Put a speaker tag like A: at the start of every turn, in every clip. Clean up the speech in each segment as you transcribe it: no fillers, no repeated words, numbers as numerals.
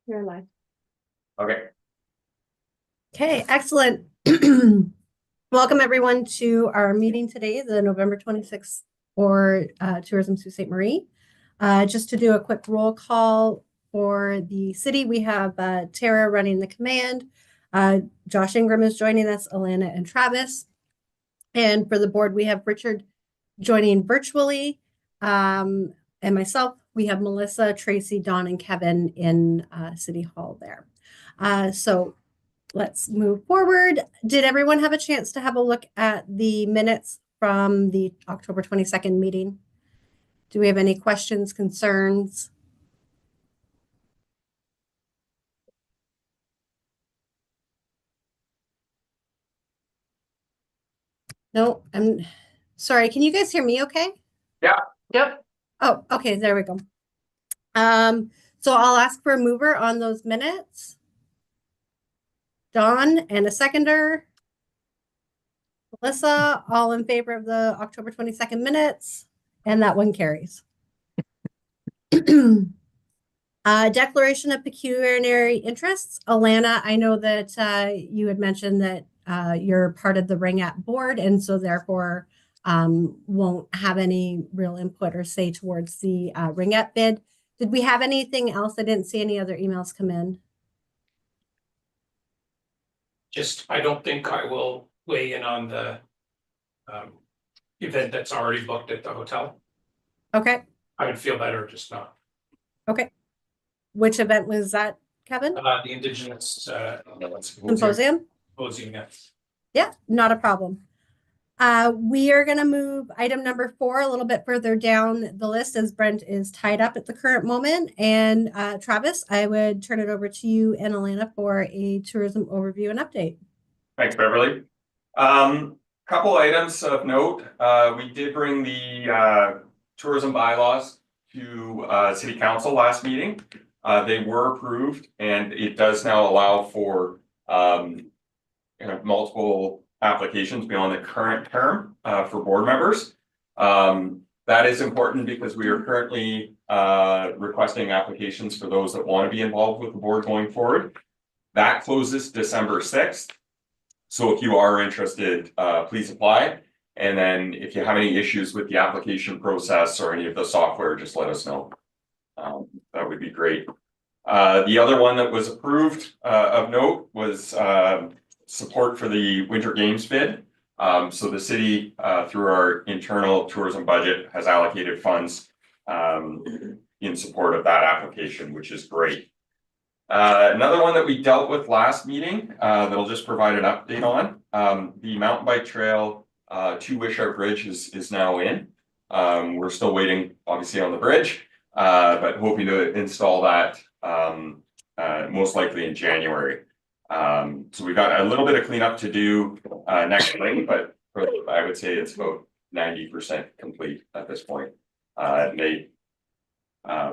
A: You're live.
B: Okay.
A: Okay, excellent. Welcome everyone to our meeting today, the November 26th for Tourism Sault Ste. Marie. Just to do a quick roll call for the city, we have Tara running the command. Josh Ingram is joining us, Alana and Travis. And for the board, we have Richard joining virtually. And myself, we have Melissa, Tracy, Dawn, and Kevin in City Hall there. So let's move forward. Did everyone have a chance to have a look at the minutes from the October 22nd meeting? Do we have any questions, concerns? No, I'm sorry. Can you guys hear me okay?
B: Yeah.
C: Yep.
A: Oh, okay, there we go. So I'll ask for a mover on those minutes. Dawn and a seconder. Melissa, all in favor of the October 22nd minutes, and that one carries. Declaration of pecuniary interests. Alana, I know that you had mentioned that you're part of the Ringette board, and so therefore won't have any real input or say towards the Ringette bid. Did we have anything else? I didn't see any other emails come in.
C: Just, I don't think I will weigh in on the event that's already booked at the hotel.
A: Okay,
C: I would feel better just not.
A: okay. Which event was that, Kevin?
C: The Indigenous
A: Symposium?
C: Yes.
A: Yeah, not a problem. We are going to move item number 4 a little bit further down the list as Brent is tied up at the current moment. And Travis, I would turn it over to you and Alana for a tourism overview and update.
B: Thanks, Beverly. Couple items of note. We did bring the tourism bylaws to City Council last meeting. They were approved, and it does now allow for multiple applications beyond the current term for board members. That is important because we are currently requesting applications for those that want to be involved with the board going forward. That closes December 6th. So if you are interested, please apply. And then if you have any issues with the application process or any of the software, just let us know. That would be great. The other one that was approved of note was support for the Winter Games bid. So the city, through our internal tourism budget, has allocated funds in support of that application, which is great. Another one that we dealt with last meeting that I'll just provide an update on. The mountain bike trail to Wishart Bridge is now in. We're still waiting, obviously, on the bridge, but hoping to install that most likely in January. So we've got a little bit of cleanup to do next spring, but I would say it's about 90% complete at this point. They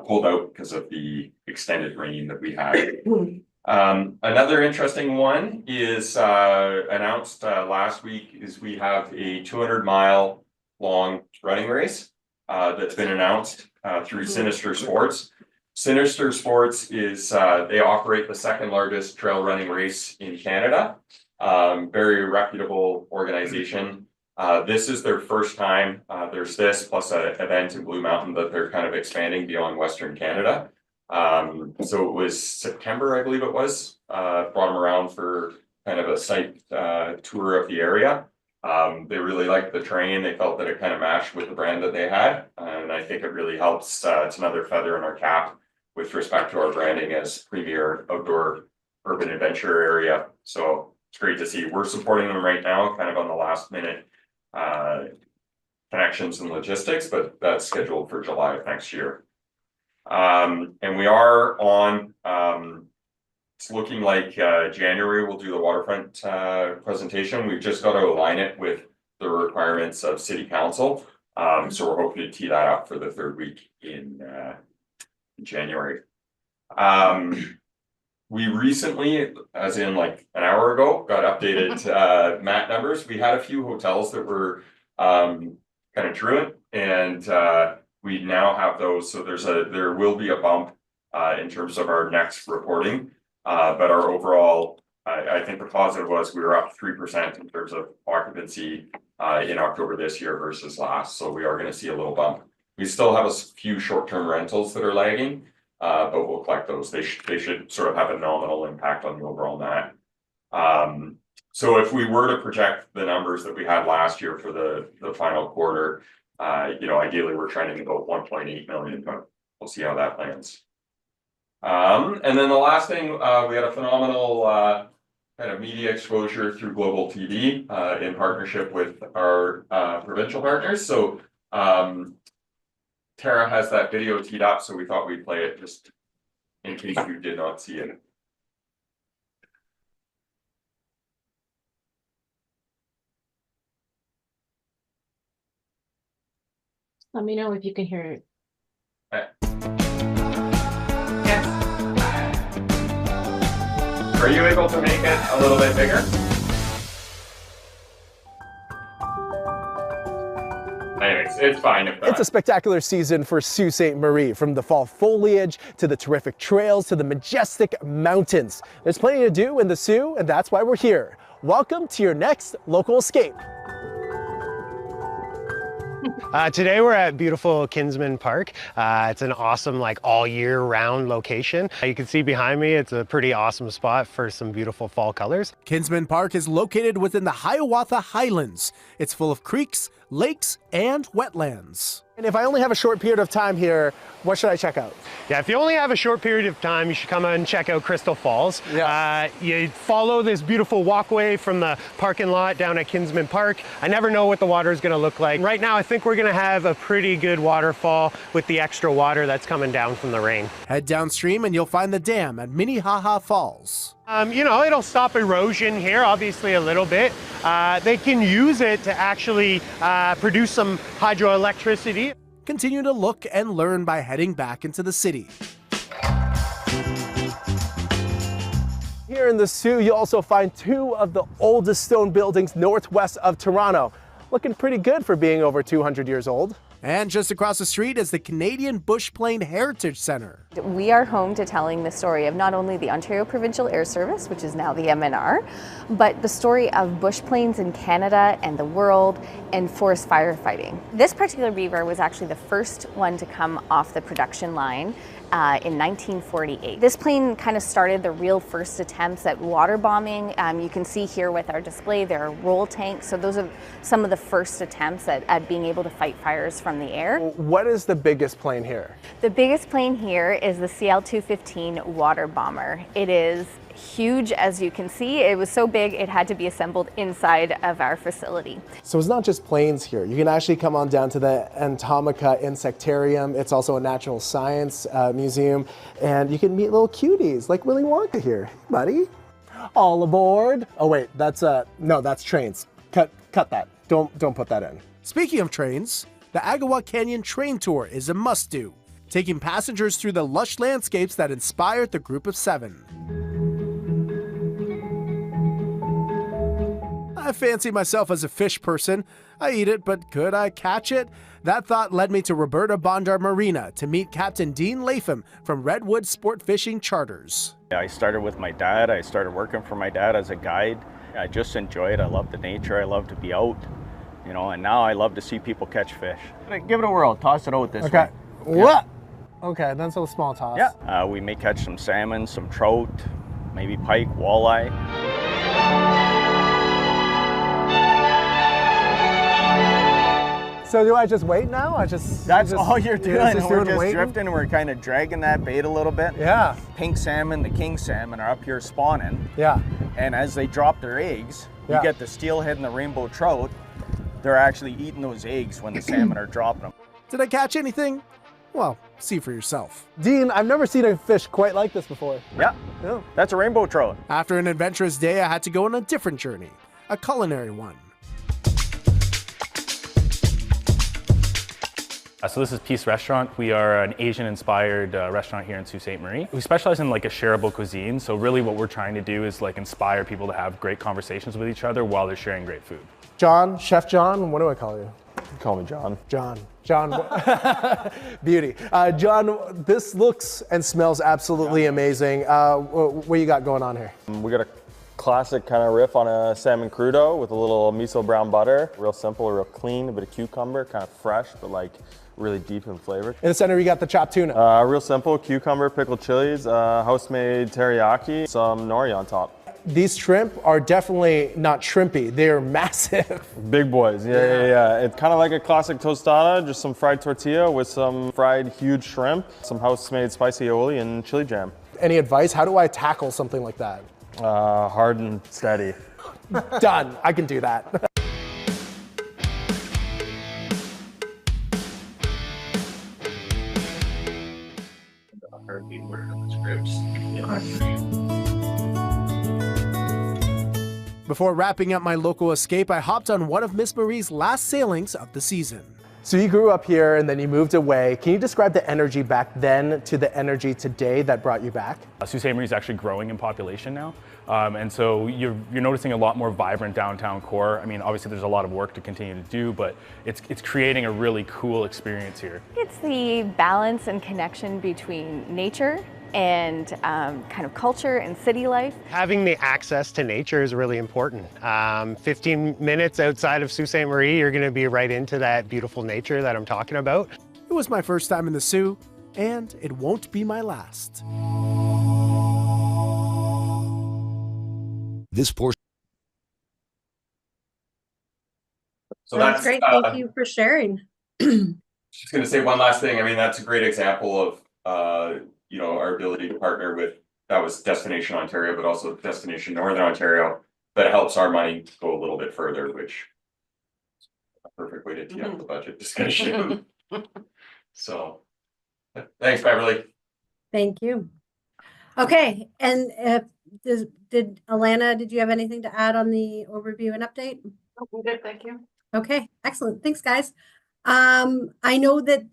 B: pulled out because of the extended rain that we had. Another interesting one is announced last week is we have a 200-mile long running race that's been announced through Sinister Sports. Sinister Sports is they operate the second largest trail running race in Canada. Very reputable organization. This is their first time. There's this plus an event in Blue Mountain that they're kind of expanding beyond Western Canada. So it was September, I believe it was, brought them around for kind of a site tour of the area. They really liked the terrain. They felt that it kind of matched with the brand that they had. And I think it really helps. It's another feather in our cap with respect to our branding as premier outdoor urban adventure area. So it's great to see. We're supporting them right now, kind of on the last minute connections and logistics, but that's scheduled for July of next year. And we are on, it's looking like January we'll do the waterfront presentation. We've just got to align it with the requirements of City Council. So we're hoping to tee that up for the third week in January. We recently, as in like an hour ago, got updated MAT numbers. We had a few hotels that were kind of truant, and we now have those. So there will be a bump in terms of our next reporting. But our overall, I think the positive was we were up 3% in terms of occupancy in October this year versus last. So we are going to see a little bump. We still have a few short-term rentals that are lagging, but we'll collect those. They should sort of have a nominal impact on the overall net. So if we were to project the numbers that we had last year for the final quarter, ideally we're trying to get about 1.8 million, but we'll see how that lands. And then the last thing, we had a phenomenal kind of media exposure through Global TV in partnership with our provincial partners. So Tara has that video teed up, so we thought we'd play it just in case you did not see it.
D: Let me know if you can hear it.
B: Yes. Are you able to make it a little bit bigger? Anyways, it's fine if not.
E: It's a spectacular season for Sault Ste. Marie, from the fall foliage to the terrific trails to the majestic mountains. There's plenty to do in the Sault, and that's why we're here. Welcome to your next local escape.
F: Today we're at beautiful Kinsman Park. It's an awesome all year round location. You can see behind me, it's a pretty awesome spot for some beautiful fall colors.
E: Kinsman Park is located within the Hiawatha Highlands. It's full of creeks, lakes, and wetlands. And if I only have a short period of time here, what should I check out?
F: Yeah, if you only have a short period of time, you should come and check out Crystal Falls.
E: Yeah.
F: You follow this beautiful walkway from the parking lot down at Kinsman Park. I never know what the water is going to look like. Right now, I think we're going to have a pretty good waterfall with the extra water that's coming down from the rain.
E: Head downstream and you'll find the dam at Minnehaha Falls.
F: It'll stop erosion here, obviously a little bit. They can use it to actually produce some hydroelectricity.
E: Continue to look and learn by heading back into the city. Here in the Sault, you'll also find two of the oldest stone buildings northwest of Toronto. Looking pretty good for being over 200 years old. And just across the street is the Canadian Bush Plane Heritage Center.
G: We are home to telling the story of not only the Ontario Provincial Air Service, which is now the MNR, but the story of bush planes in Canada and the world and forest firefighting. This particular beaver was actually the first one to come off the production line in 1948. This plane kind of started the real first attempts at water bombing. You can see here with our display, there are roll tanks. So those are some of the first attempts at being able to fight fires from the air.
E: What is the biggest plane here?
G: The biggest plane here is the CL-215 water bomber. It is huge, as you can see. It was so big it had to be assembled inside of our facility.
E: So it's not just planes here. You can actually come on down to the Entomica Insectarium. It's also a natural science museum, and you can meet little cuties like Willy Wonka here. Hey, buddy. All aboard. Oh wait, that's no, that's trains. Cut that. Don't put that in. Speaking of trains, the Agawa Canyon train tour is a must-do, taking passengers through the lush landscapes that inspired the Group of Seven. I fancy myself as a fish person. I eat it, but could I catch it? That thought led me to Roberta Bondar Marina to meet Captain Dean Latham from Redwood Sport Fishing Charters.
H: I started with my dad. I started working for my dad as a guide. I just enjoy it. I love the nature. I love to be out, and now I love to see people catch fish. Give it a whirl. Toss it out this way.
E: Okay. What? Okay, that's a small toss.
H: Yeah. We may catch some salmon, some trout, maybe pike, walleye.
E: So do I just wait now?
H: That's all you're doing. We're just
E: waiting?
H: drifting. We're kind of dragging that bait a little bit.
E: Yeah.
H: Pink salmon, the king salmon are up here spawning.
E: Yeah.
H: And as they drop their eggs, you get the steelhead and the rainbow trout. They're actually eating those eggs when the salmon are dropping them.
E: Did I catch anything? Well, see for yourself. Dean, I've never seen a fish quite like this before.
H: Yeah. That's a rainbow trout.
E: After an adventurous day, I had to go on a different journey, a culinary one.
I: So this is Peace Restaurant. We are an Asian-inspired restaurant here in Sault Ste. Marie. We specialize in a shareable cuisine. So really what we're trying to do is inspire people to have great conversations with each other while they're sharing great food.
E: John, Chef John, what do I call you?
J: Call me John.
E: John, beauty. John, this looks and smells absolutely amazing. What you got going on here?
J: We got a classic kind of riff on a salmon crudo with a little miso brown butter. Real simple, real clean, a bit of cucumber, kind of fresh, but like really deep in flavor.
E: In the center, you got the chopped tuna.
J: Real simple, cucumber, pickled chilies, house-made teriyaki, some nori on top.
E: These shrimp are definitely not shrimpy. They're massive.
J: Big boys, yeah. It's kind of like a classic tostada, just some fried tortilla with some fried huge shrimp, some house-made spicy aioli, and chili jam.
E: Any advice? How do I tackle something like that?
J: Hard and steady.
E: Done. I can do that. Before wrapping up my local escape, I hopped on one of Miss Marie's last sailings of the season. So you grew up here and then you moved away. Can you describe the energy back then to the energy today that brought you back?
I: Sault Ste. Marie is actually growing in population now. And so you're noticing a lot more vibrant downtown core. I mean, obviously there's a lot of work to continue to do, but it's creating a really cool experience here.
G: It's the balance and connection between nature and kind of culture and city life.
F: Having the access to nature is really important. 15 minutes outside of Sault Ste. Marie, you're going to be right into that beautiful nature that I'm talking about.
E: It was my first time in the Soo, and it won't be my last.
K: This portion.
B: So
A: That's great. Thank you for sharing.
B: Just going to say one last thing. I mean, that's a great example of, our ability to partner with, that was Destination Ontario, but also Destination Northern Ontario, that helps our money go a little bit further, which is a perfect way to tee up the budget discussion. So, thanks, Beverly.
A: Thank you. Okay, and did you have anything to add on the overview and update?
D: I'm good, thank you.
A: Okay, excellent. Thanks, guys. I know that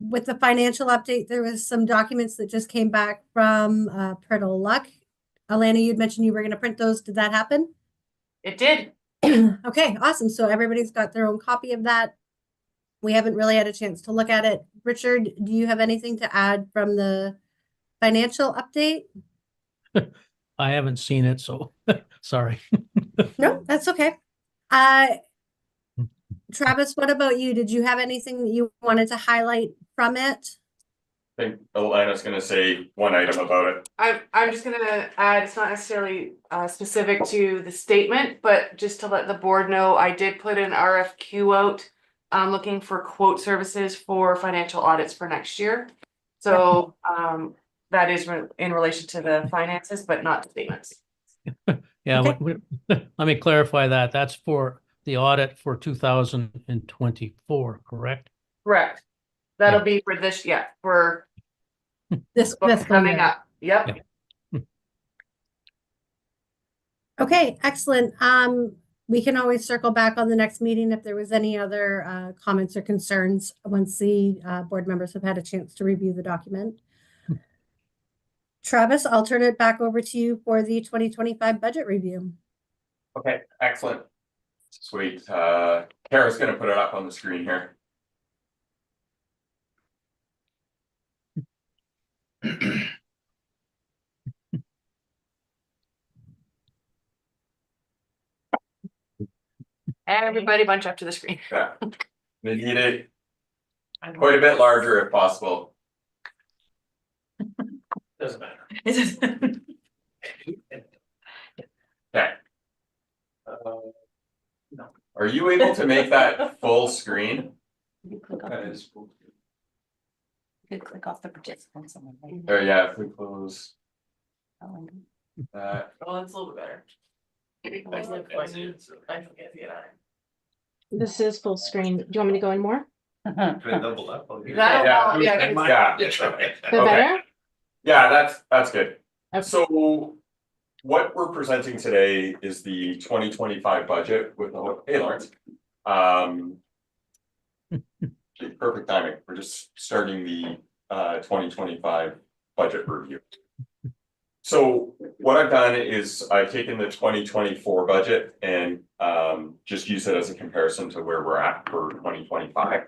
A: with the financial update, there was some documents that just came back from Prittle Luck. Alana, you'd mentioned you were going to print those. Did that happen?
D: It did.
A: Okay, awesome. So everybody's got their own copy of that. We haven't really had a chance to look at it. Richard, do you have anything to add from the financial update?
L: I haven't seen it, so sorry.
A: No, that's okay. Travis, what about you? Did you have anything that you wanted to highlight from it?
B: I think Alana's going to say one item about it.
M: I'm just gonna add, it's not necessarily specific to the statement, but just to let the board know, I did put an RFQ out. Looking for quote services for financial audits for next year. So that is in relation to the finances, but not statements.
L: Yeah,
A: Okay.
L: let me clarify that. That's for the audit for 2024, correct?
M: Correct. That'll be for this, for
A: This fiscal
M: coming
A: year.
M: up. Yep.
A: Okay, excellent. We can always circle back on the next meeting if there was any other comments or concerns once the board members have had a chance to review the document. Travis, I'll turn it back over to you for the 2025 budget review.
B: Okay, excellent. Sweet. Kara's going to put it up on the screen here.
M: Everybody bunch up to the screen.
B: Yeah. They need it quite a bit larger if possible.
C: Doesn't matter.
B: Okay. Are you able to make that full screen?
D: You click off
B: That
D: the-
B: is full.
D: you click off the participants. on the right.
B: Oh yeah, if we close
D: Oh,
B: that.
M: Oh, that's a little bit better.
D: This is full screen. Do you want me to go in more?
C: Double up.
B: Yeah. Yeah.
D: Is that
B: Okay.
D: better?
B: Yeah, that's good.
D: Okay.
B: So what we're presenting today is the 2025 budget with the, hey Lawrence. Perfect timing. We're just starting the 2025 budget review. So what I've done is I've taken the 2024 budget and just use it as a comparison to where we're at for 2025.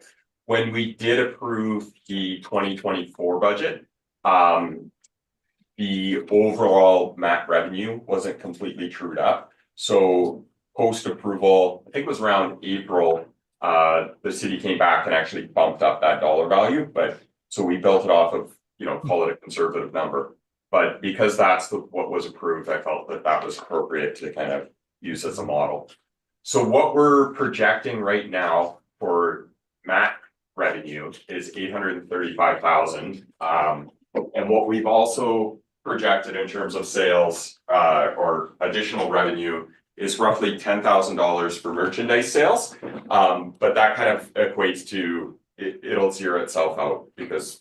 B: When we did approve the 2024 budget, the overall MAC revenue wasn't completely trued up. So post approval, I think it was around April, the city came back and actually bumped up that dollar value. But so we built it off of, call it a conservative number. But because that's what was approved, I felt that that was appropriate to kind of use as a model. So what we're projecting right now for MAC revenue is 835,000. And what we've also projected in terms of sales or additional revenue is roughly $10,000 for merchandise sales. But that kind of equates to it'll zero itself out because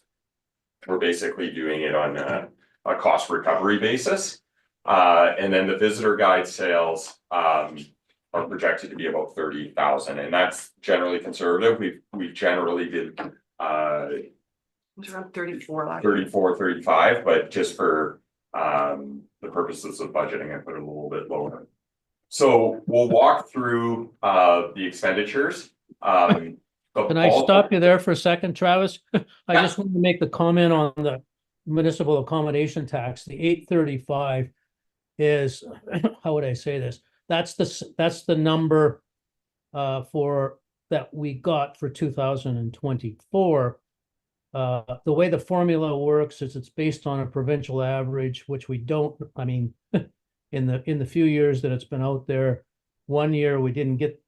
B: we're basically doing it on a cost recovery basis. And then the visitor guide sales are projected to be about 30,000, and that's generally conservative. We've generally did
M: It was around 34 last year.
B: 34, 35, but just for the purposes of budgeting, I put it a little bit lower. So we'll walk through the expenditures.
L: Can I stop you there for a second, Travis? I just want to make the comment on the municipal accommodation tax. The 835 is, how would I say this? That's the number for that we got for 2024. The way the formula works is it's based on a provincial average, which we don't, I mean, in the few years that it's been out there, one year we didn't get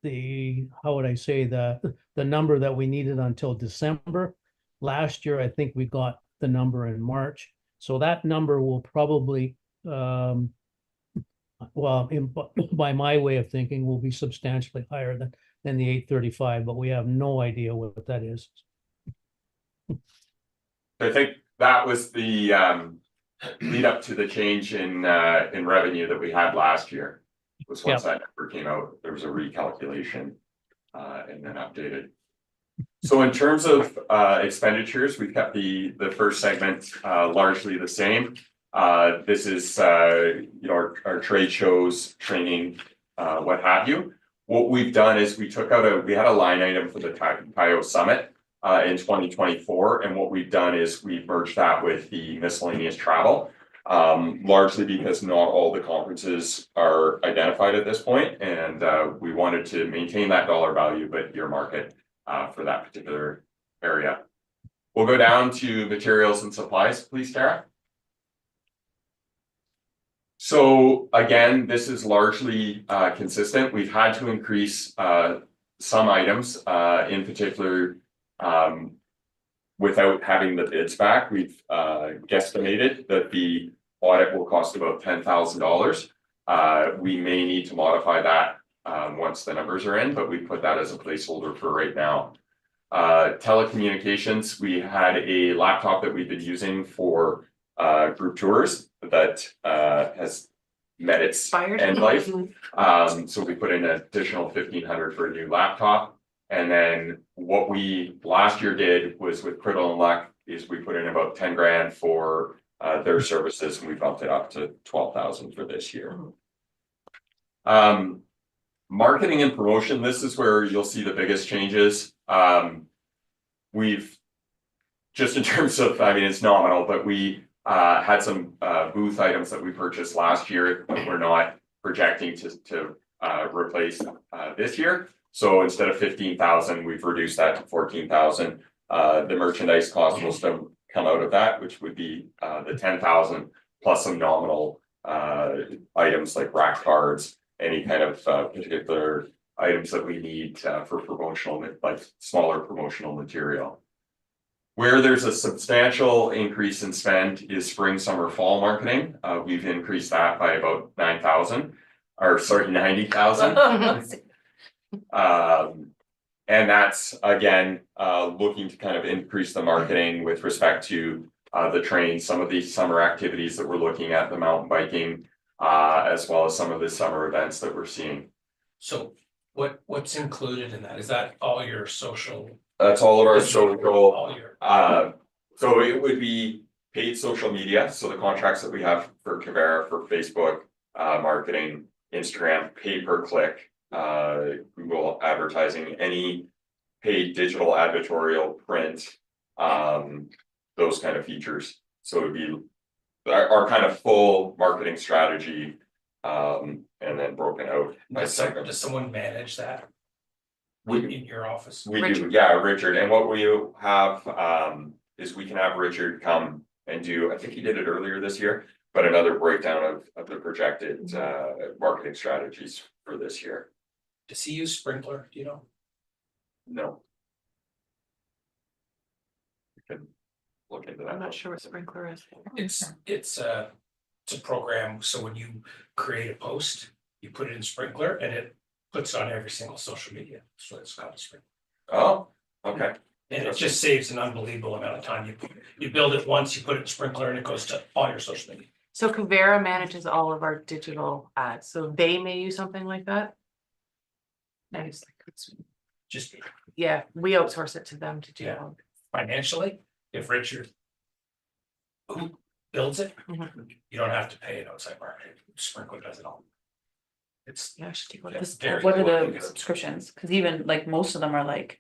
L: the, how would I say, the number that we needed until December. Last year, I think we got the number in March. So that number will probably, by my way of thinking, will be substantially higher than the 835, but we have no idea what that is.
B: I think that was the lead up to the change in revenue that we had last year. Was once that number came out, there was a recalculation and then updated. So in terms of expenditures, we've kept the first segment largely the same. This is our trade shows, training, what have you. What we've done is we had a line item for the Tayo Summit in 2024, and what we've done is we've merged that with the miscellaneous travel, largely because not all the conferences are identified at this point, and we wanted to maintain that dollar value but earmark it for that particular area. We'll go down to materials and supplies, please, Tara. So again, this is largely consistent. We've had to increase some items, in particular, without having the bids back. We've guesstimated that the audit will cost about $10,000. We may need to modify that once the numbers are in, but we put that as a placeholder for right now. Telecommunications, we had a laptop that we've been using for group tours that has met its end life. So we put in an additional $1,500 for a new laptop. And then what we last year did was with Criddle and Luck is we put in about 10 grand for their services, and we bumped it up to 12,000 for this year. Marketing and promotion, this is where you'll see the biggest changes. We've just in terms of, I mean, it's nominal, but we had some booth items that we purchased last year that we're not projecting to replace this year. So instead of 15,000, we've reduced that to 14,000. The merchandise cost will still come out of that, which would be the 10,000 plus some nominal items like rack cards, any kind of particular items that we need for promotional, like smaller promotional material. Where there's a substantial increase in spend is spring, summer, fall marketing. We've increased that by about 90,000. And that's again looking to kind of increase the marketing with respect to the train, some of these summer activities that we're looking at, the mountain biking, as well as some of the summer events that we're seeing.
C: So what's included in that? Is that all your social?
B: That's all of our social.
C: All your.
B: So it would be paid social media, so the contracts that we have for Kavera, for Facebook, marketing, Instagram, pay-per-click, Google advertising, any paid digital advertorial, print, those kind of features. So it'd be our kind of full marketing strategy, and then broken out by segment.
C: Does someone manage that in your office?
B: We do, yeah, Richard, and what we have, is we can have Richard come and do, I think he did it earlier this year, but another breakdown of the projected, marketing strategies for this year.
C: Does he use Sprinkler, do you know?
B: No. We can look into that.
M: I'm not sure what Sprinkler is.
C: It's a program, so when you create a post, you put it in Sprinkler and it puts on every single social media, so it's called Sprinkler.
B: Oh, okay.
C: And it just saves an unbelievable amount of time. You build it once, you put it in Sprinkler and it goes to all your social media.
M: So Kavera manages all of our digital ads, so they may use something like that. Nice.
C: Just
M: Yeah, we outsource it to them to do.
C: Yeah. Financially, if Richard who builds it, you don't have to pay an outside marketing. Sprinkler does it all. It's
M: Yeah, I should take a look.
C: it's very
D: What are
C: cool
D: the
C: because-
D: subscriptions? Cause even like most of them are like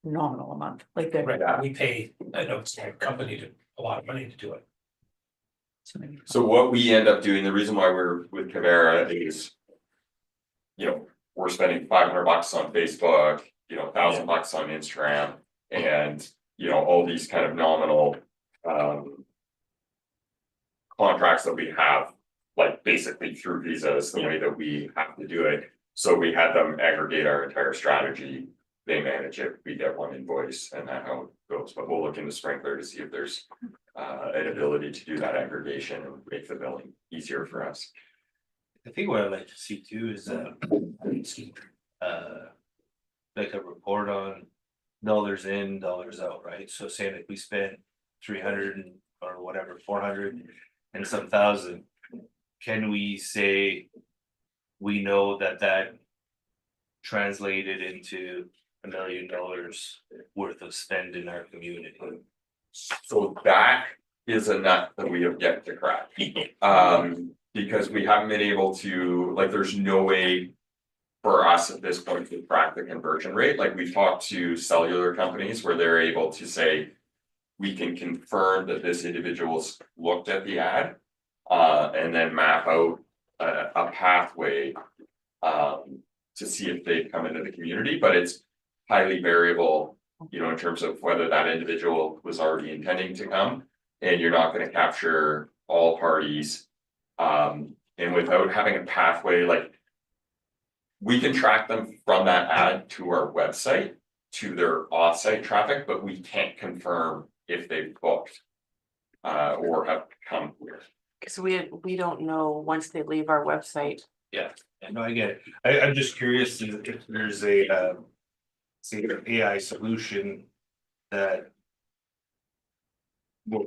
D: nominal a month, like they're.
C: Right, we pay an outside company to a lot of money to do it.
B: So what we end up doing, the reason why we're with Kavera is, you know, we're spending $500 on Facebook, you know, $1,000 on Instagram, and, you know, all these kind of nominal contracts that we have, like basically through visas, the way that we have to do it. So we had them aggregate our entire strategy. They manage it, we get one invoice, and that's how it goes. But we'll look into Sprinkler to see if there's an ability to do that aggregation and make the billing easier for us.
K: I think what I'd like to see too is like a report on dollars in, dollars out, right? So saying if we spent 300 or whatever, 400 and some thousand, can we say we know that translated into $1 million worth of spend in our community?
B: So that is a nut that we have yet to crack. Because we haven't been able to, like, there's no way for us at this point to crack the conversion rate. Like, we talked to cellular companies where they're able to say, we can confirm that this individual's looked at the ad, and then map out a pathway to see if they've come into the community, but it's highly variable, you know, in terms of whether that individual was already intending to come, and you're not going to capture all parties. And without having a pathway, like, we can track them from that ad to our website to their offsite traffic, but we can't confirm if they've booked or have come here.
M: Because we don't know once they leave our website.
K: Yeah, no, I get it. I'm just curious if there's a say an AI solution that will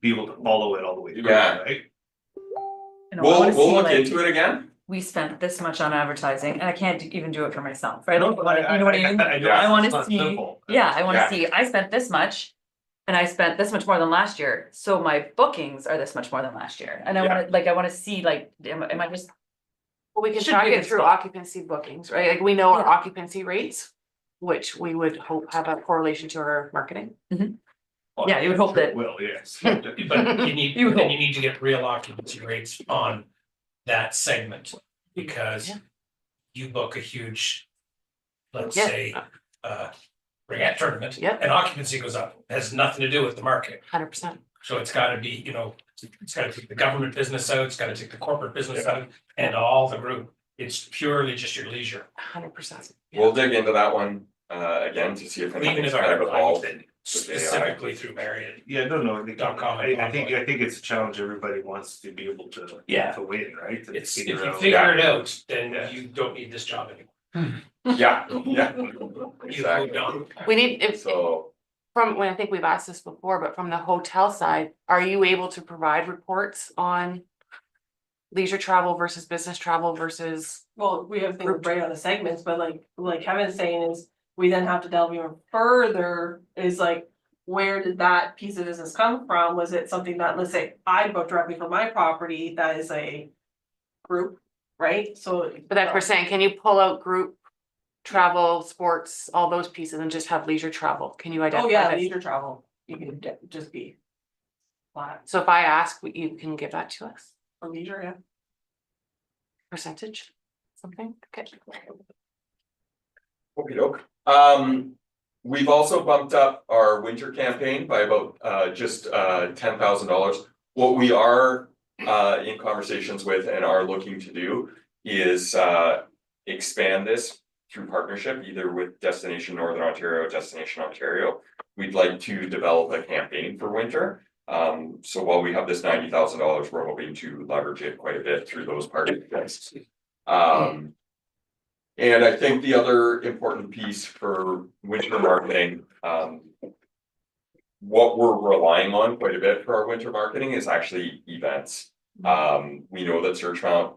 K: be able to follow it all the way through,
B: Yeah.
K: right?
D: You know, I wanna
B: We'll
D: see,
B: look
D: like,
B: into it again.
D: We spent this much on advertising and I can't even do it for myself, right?
K: No,
D: Like, you know what I mean?
K: I know
D: I
K: it's
D: wanna
K: not
D: see,
K: simple.
D: yeah, I wanna
B: Yeah.
D: see, I spent this much. And I spent this much more than last year, so my bookings are this much more than last year, and I wanna see, like, am I just.
M: Well, we can
D: Should
M: track
D: be
M: it
D: able
M: through
D: to-
M: occupancy bookings, right? Like, we know our
D: Yeah.
M: occupancy rates, which we would hope have a correlation to our marketing.
K: Well,
D: Yeah, you would hope
K: sure
D: that-
K: Well, yes.
C: But you need,
D: You would
C: then
D: hope.
C: you need to get real occupancy rates on that segment, because
M: Yeah.
C: you book a huge, let's
M: Yeah.
C: say, reggae tournament.
M: Yeah.
C: And occupancy goes up, it has nothing to do with the marketing.
M: 100%.
C: So it's gotta be, you know, it's gotta take the government business out, it's gotta take the corporate business out, and all the group. It's purely just your leisure.
M: 100%.
B: We'll dig into that one again to see if
C: Even
B: anything's
C: if
B: kind of
C: I
B: evolved.
C: it specifically through Marriott.
K: Yeah, no,
C: .com and
K: I think it's a challenge everybody wants to be able to.
C: Yeah.
K: To win, right? To
C: It's, if
K: figure
C: you
K: out-
C: figure it out, then you don't need this job anymore.
B: Yeah, yeah.
C: You've moved
B: Exactly.
C: on.
M: We need, if,
B: So,
M: from, when I think we've asked this before, but from the hotel side, are you able to provide reports on leisure travel versus business travel versus?
N: Well, we have things right on the segments, but like Kevin's saying is, we then have to delve even further, is like, where did that piece of business come from? Was it something that, let's say, I booked directly for my property, that is a group, right? So.
M: But that's what we're saying, can you pull out group travel, sports, all those pieces and just have leisure travel? Can you identify?
N: Oh, yeah,
M: that?
N: leisure travel, you can just be flat
M: So if I ask, you can give that to us,
N: for leisure, yeah.
M: percentage, something, okay.
B: Okey-doke. We've also bumped up our winter campaign by about just $10,000. What we are in conversations with and are looking to do is expand this through partnership, either with Destination Northern Ontario, Destination Ontario. We'd like to develop a campaign for winter. So while we have this $90,000, we're hoping to leverage it quite a bit through those partnerships. And I think the other important piece for winter marketing, what we're relying on quite a bit for our winter marketing is actually events. We know that Searchmount,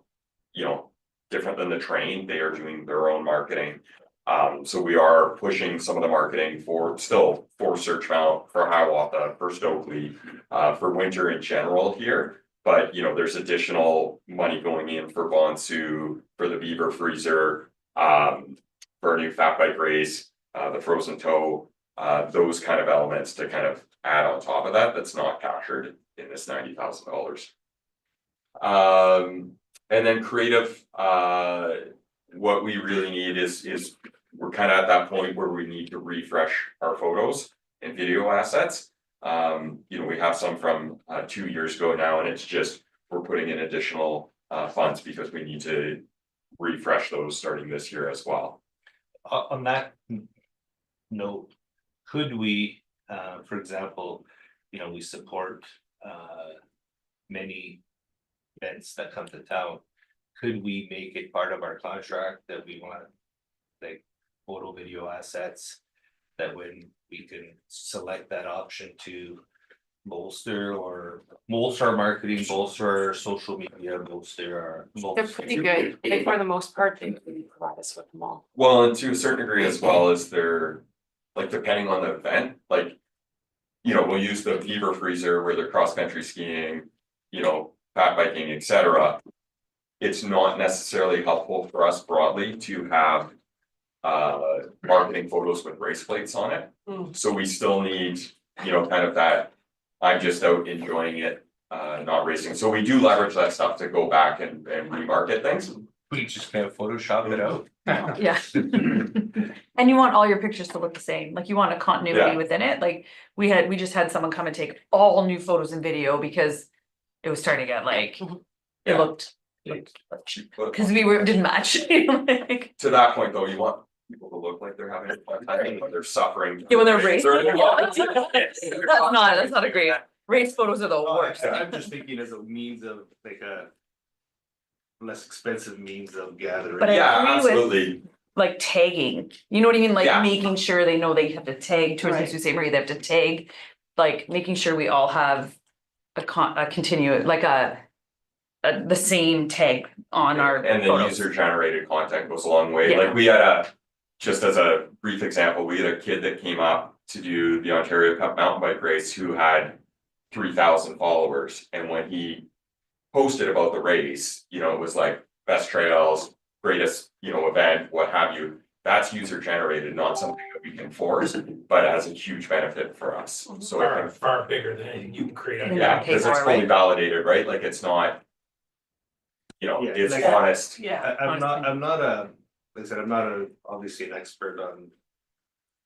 B: you know, different than the train, they are doing their own marketing. So we are pushing some of the marketing for Searchmount, for Hiawatha, for Stokely, for winter in general here. But you know, there's additional money going in for Bonsu, for the Beaver Freezer, for a new fat bike race, the Frozen Toe, those kind of elements to kind of add on top of that. That's not captured in this $90,000. And then creative, what we really need is we're kind of at that point where we need to refresh our photos and video assets. You know, we have some from 2 years ago now, and it's just we're putting in additional funds because we need to refresh those starting this year as well.
K: On that note, could we, for example, you know, we support many events that come to town. Could we make it part of our contract that we want, like, photo video assets, that when we can select that option to bolster our marketing, bolster our social media, bolster our.
M: They're pretty good, like for the most part, they provide us with them all.
B: Well, and to a certain degree as well as they're, like, depending on the event, like, you know, we'll use the Beaver Freezer where they're cross-country skiing, you know, fat biking, etc. It's not necessarily helpful for us broadly to have marketing photos with race plates on it. So we still need, you know, kind of that, I'm just out enjoying it, not racing. So we do leverage that stuff to go back and remarket things.
K: We just kind of Photoshop it out.
D: Yeah. And you want all your pictures to look the same, like you want a continuity
B: Yeah.
D: within it, like we just had someone come and take all new photos and video because it was starting to get like, it
B: Yeah.
D: looked because we didn't match. Like,
B: To that point though, you want people to look like they're having a fun time when they're suffering.
D: yeah, when they're racing.
B: Or-
D: That's not a great, race photos are the worst.
K: I'm just thinking as a means of like a less expensive means of gathering.
D: But I
B: Yeah,
D: agree with-
B: absolutely.
D: Like tagging, you know what I mean, like
B: Yeah.
D: making sure they know they have to tag Tourism
N: Right.
D: Sault Ste. Marie, they have to tag. Like making sure we all have a continue, like the same tag on our
B: And then
D: photos.
B: user generated content goes a long way.
D: Yeah.
B: Like we had just as a brief example, we had a kid that came up to do the Ontario Cup mountain bike race who had 3,000 followers. And when he posted about the race, you know, it was like best trails, greatest, you know, event, what have you. That's user generated, not something that we can force, but it has a huge benefit for us. So I think,
C: Far bigger than anything you can create. on your
B: yeah,
C: own.
B: because it's fully validated, right? Like it's not, you know,
K: Yeah,
B: it's
K: like-
B: honest.
N: Yeah.
K: I'm not like I said, I'm not obviously an expert on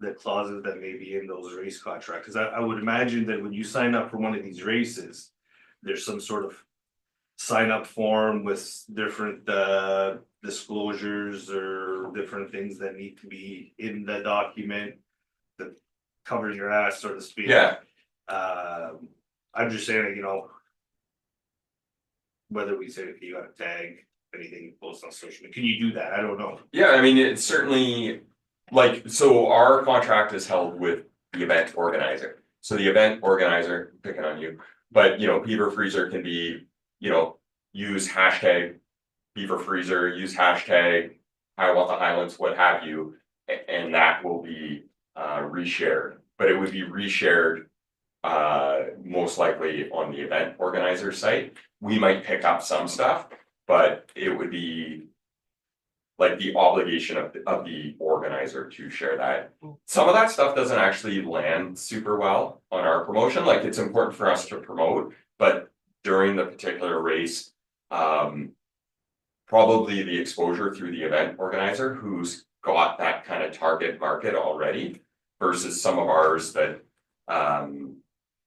K: the clauses that may be in those race contracts, because I would imagine that when you sign up for one of these races, there's some sort of sign up form with different disclosures or different things that need to be in the document that covers your ass, so to speak.
B: Yeah.
K: I'm just saying, like, you know, whether we say if you got a tag, anything you post on social media, can you do that? I don't know.
B: Yeah, I mean, it's certainly like, so our contract is held with the event organizer. So the event organizer, picking on you, but you know, Beaver Freezer can be, you know, use hashtag Beaver Freezer, use hashtag Hiawatha Highlands, what have you, and that will be reshared but it would be reshared most likely on the event organizer site. We might pick up some stuff, but it would be like the obligation of the organizer to share that. Some of that stuff doesn't actually land super well on our promotion. Like, it's important for us to promote, but during the particular race, probably the exposure through the event organizer who's got that kind of target market already versus some of ours that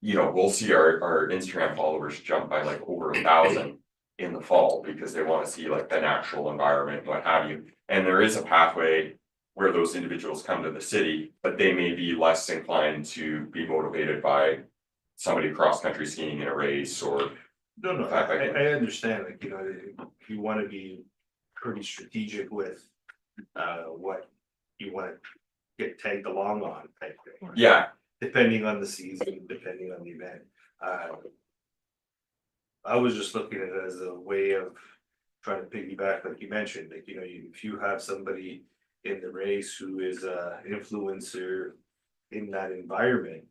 B: you know, we'll see our Instagram followers jump by like over 1,000 in the fall because they want to see like the natural environment, what have you. And there is a pathway where those individuals come to the city, but they may be less inclined to be motivated by somebody cross-country skiing in a race or.
K: No, I understand, like, you know, you want to be pretty strategic with what you want to get tagged along on type thing.
B: Yeah.
K: Depending on the season, depending on the event. I was just looking at it as a way of trying to piggyback, like you mentioned, like, you know, if you have somebody in the race who is a influencer in that environment,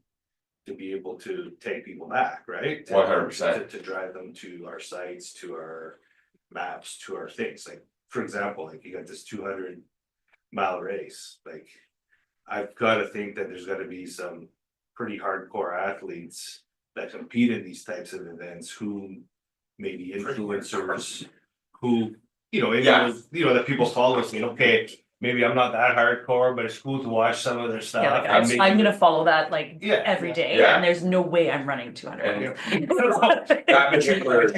K: to be able to take people back, right?
B: 100%.
K: To drive them to our sites, to our maps, to our things. Like, for example, like you got this 200-mile race. Like, I've got to think that there's got to be some pretty hardcore athletes that compete in these types of events who may be influencers who, you know, you know, that people follow saying, okay, maybe I'm not that hardcore, but it's cool to watch some of their stuff.
D: Yeah, like I'm gonna follow that like every day,
B: Yeah.
D: and there's no way I'm running 200.
K: You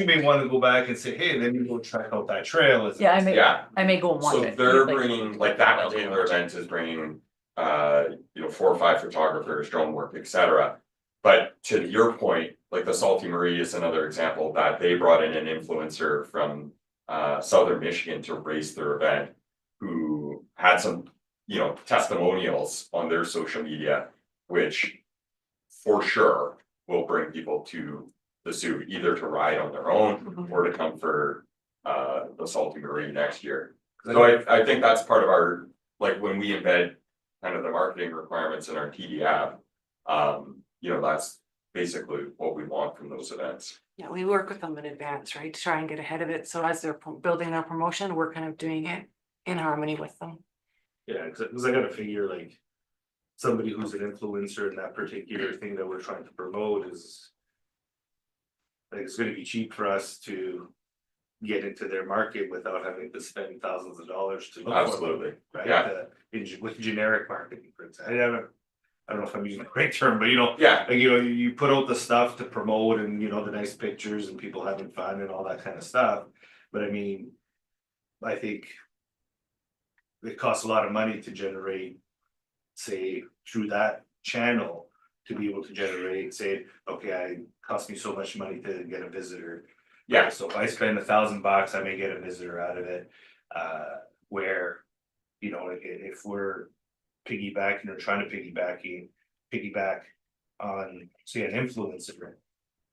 K: may want to go back and say, hey, then you go check out that trail.
D: Yeah, I may go and watch
B: So
D: it.
B: they're bringing, like, that particular event is bringing, you know, 4 or 5 photographers, drone work, etc. But to your point, like the Salty Marie is another example that they brought in an influencer from Southern Michigan to race their event, who had some, you know, testimonials on their social media, which for sure will bring people to the Soo, either to ride on their own or to come for the Salty Marie next year. So I think that's part of our, like, when we embed kind of the marketing requirements in our TDApp, you know, that's basically what we want from those events.
M: Yeah, we work with them in advance, right, to try and get ahead of it. So as they're building their promotion, we're kind of doing it in harmony with them.
K: Yeah, because I gotta figure, like, somebody who's an influencer in that particular thing that we're trying to promote is, like, it's gonna be cheap for us to get into their market without having to spend thousands of dollars to look for them,
B: Absolutely.
K: right?
B: Yeah.
K: With generic marketing, for example. I don't know if I'm using the right term, but you know,
B: yeah,
K: like, you know, you put out the stuff to promote and, you know, the nice pictures and people having fun and all that kind of stuff. But I mean, I think it costs a lot of money to generate, say, through that channel, to be able to generate, say, okay, it cost me so much money to get a visitor.
B: Yeah.
K: So if I spend $1,000, I may get a visitor out of it. Where, you know, like, if we're piggybacking or trying to piggyback on, say, an influencer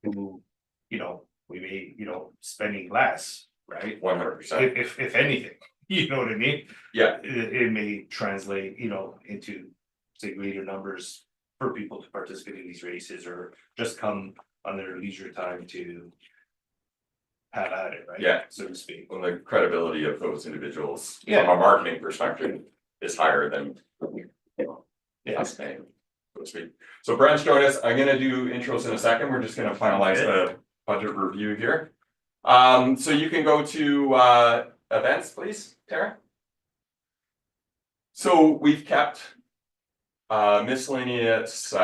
K: who, you know, we may, you know, spending less, right?
B: 100%.
K: If anything, you know what I mean?
B: Yeah.
K: It may translate, you know, into, say, greater numbers for people to participate in these races or just come on their leisure time to have at it, right?
B: Yeah.
K: So to speak.
B: Well, the credibility of those individuals
K: Yeah.
B: from a marketing perspective is higher than, you know, us paying, so to speak. So Brent's joined us. I'm gonna do intros in a second. We're just gonna finalize the budget review here. So you can go to events, please, Tara. So we've kept miscellaneous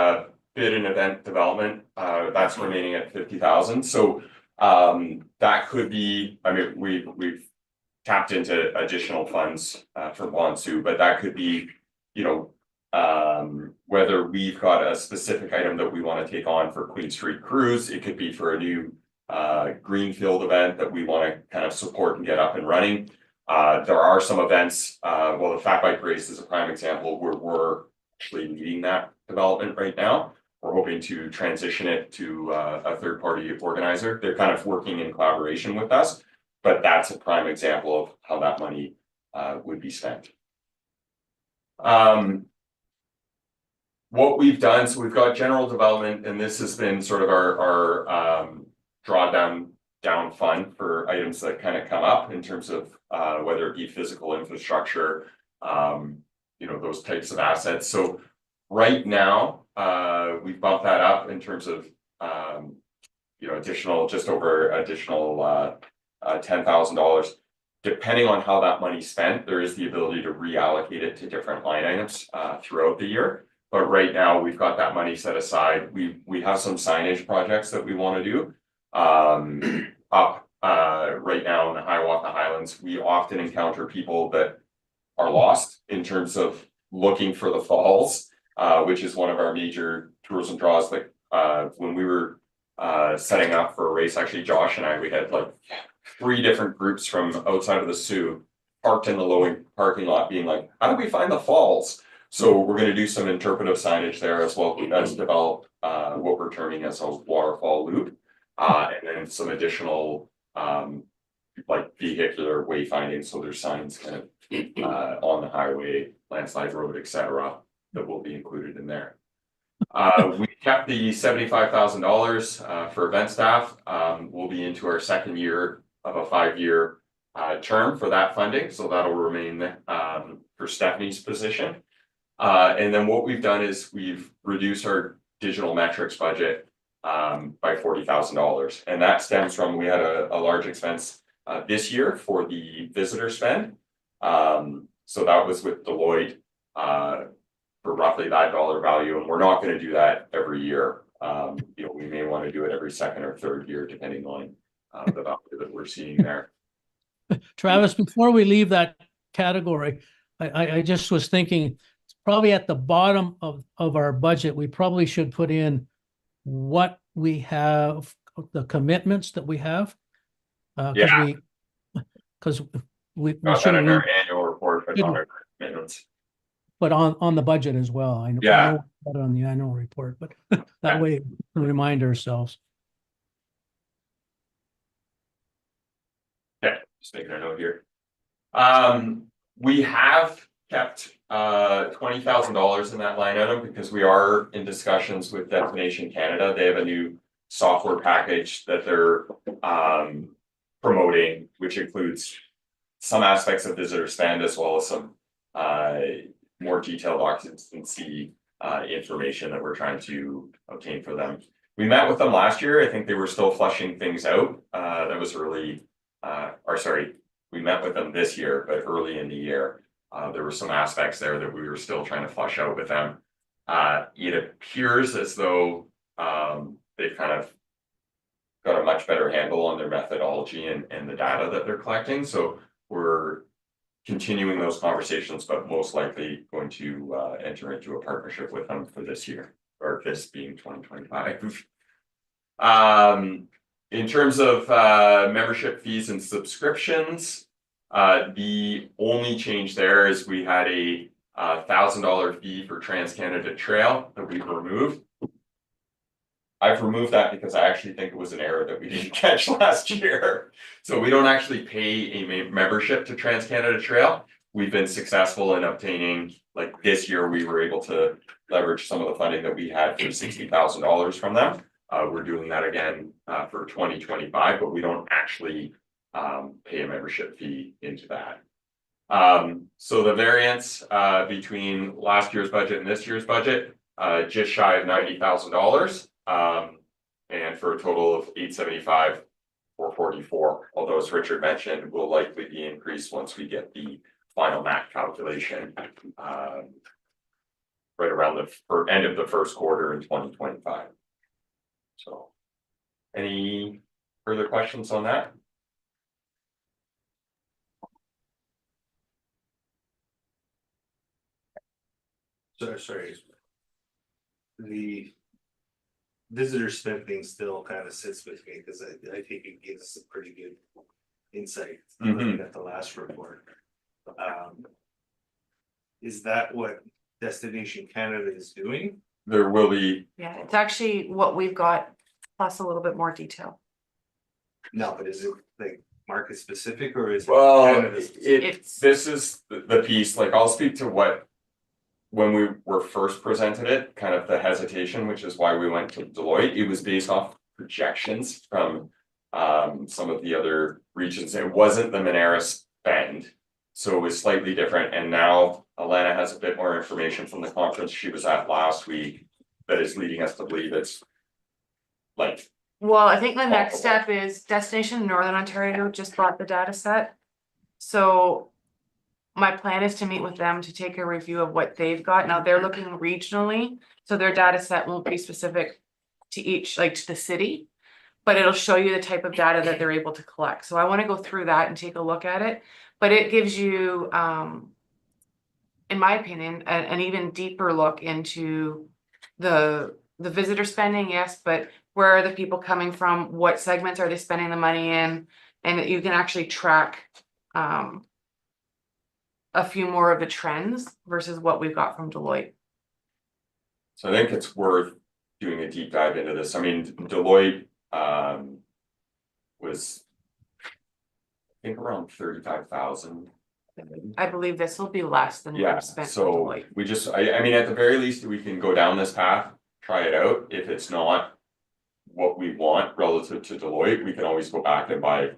B: bid and event development, that's remaining at 50,000. So that could be, I mean, we've tapped into additional funds for Wansu, but that could be, you know, whether we've got a specific item that we want to take on for Queen Street Cruise. It could be for a new greenfield event that we want to kind of support and get up and running. There are some events, well, the Fat Bike Race is a prime example where we're actually leading that development right now. We're hoping to transition it to a third-party organizer. They're kind of working in collaboration with us, but that's a prime example of how that money would be spent. what we've done, so we've got general development, and this has been sort of our drawdown fund for items that kind of come up in terms of whether it be physical infrastructure, those types of assets. So right now, we've bumped that up in terms of additional $10,000. Depending on how that money's spent, there is the ability to reallocate it to different line items throughout the year. But right now, we've got that money set aside. We have some signage projects that we want to do up right now in the Hiawatha Highlands. We often encounter people that are lost in terms of looking for the falls, which is one of our major tourism draws. Like when we were setting up for a race, actually Josh and I, we had like 3 different groups from outside of the Sioux parked in the low parking lot being like, how do we find the falls? So we're going to do some interpretive signage there as well as develop what we're terming as a waterfall loop, and then some additional like vehicular wayfinding. So there's signs kind of on the highway, landslide road, etc., that will be included in there. We kept the $75,000 for event staff. We'll be into our second year of a 5-year term for that funding, so that'll remain for Stephanie's position. And then what we've done is we've reduced our digital metrics budget by $40,000, and that stems from we had a large expense this year for the visitor spend. So that was with Deloitte for roughly that dollar value, and we're not going to do that every year. We may want to do it every second or third year, depending on the value that we're seeing there.
L: Travis, before we leave that category, I just was thinking, probably at the bottom of our budget, we probably should put in what we have, the commitments that we have. Because we
B: should have our annual report, but not our commitments.
L: But on the budget as well. I know about it on the annual report, but that way we remind ourselves.
B: Okay, just making a note here. We have kept $20,000 in that line item because we are in discussions with Destination Canada. They have a new software package that they're promoting, which includes some aspects of visitor spend as well as some more detailed occupancy information that we're trying to obtain for them. We met with them last year. I think they were still fleshing things out. That was early, we met with them this year, but early in the year. There were some aspects there that we were still trying to flesh out with them. It appears as though they've kind of got a much better handle on their methodology and the data that they're collecting. So we're continuing those conversations, but most likely going to enter into a partnership with them for this year, or this being 2025. In terms of membership fees and subscriptions, the only change there is we had a $1,000 fee for Trans-Canada Trail that we've removed. I've removed that because I actually think it was an error that we didn't catch last year. So we don't actually pay a membership to Trans-Canada Trail. We've been successful in obtaining, like this year, we were able to leverage some of the funding that we had for $60,000 from them. We're doing that again for 2025, but we don't actually pay a membership fee into that. So the variance between last year's budget and this year's budget, just shy of $90,000. And for a total of $875,444, although as Richard mentioned, will likely be increased once we get the final MAC calculation right around the end of the first quarter in 2025. So, any further questions on that?
K: Sorry. The visitor spending still kind of sits with me because I think it gives us a pretty good insight looking at the last report. Is that what Destination Canada is doing?
B: There will be.
M: Yeah, it's actually what we've got plus a little bit more detail.
K: No, but is it like market specific or is it?
B: Well,
K: Canada
B: this is the piece. Like I'll speak to what when we were first presented it, kind of the hesitation, which is why we went to Deloitte, it was based off projections from some of the other regions. It wasn't the Monera spend. So it was slightly different, and now Alana has a bit more information from the conference she was at last week that is leading us to believe it's like.
M: Well, I think the next
B: Possible.
M: step is Destination Northern Ontario just bought the data set. So my plan is to meet with them to take a review of what they've got. Now they're looking regionally, so their data set won't be specific to each, like to the city, but it'll show you the type of data that they're able to collect. So I want to go through that and take a look at it. But it gives you, in my opinion, an even deeper look into the visitor spending, yes, but where are the people coming from? What segments are they spending the money in? And that you can actually track a few more of the trends versus what we've got from Deloitte.
B: So I think it's worth doing a deep dive into this. I mean, Deloitte was I think around 35,000.
M: I believe this will be less than
B: Yeah,
M: we've spent with
B: so
M: Deloitte.
B: we just, I mean, at the very least, we can go down this path, try it out. If it's not what we want relative to Deloitte, we can always go back and buy.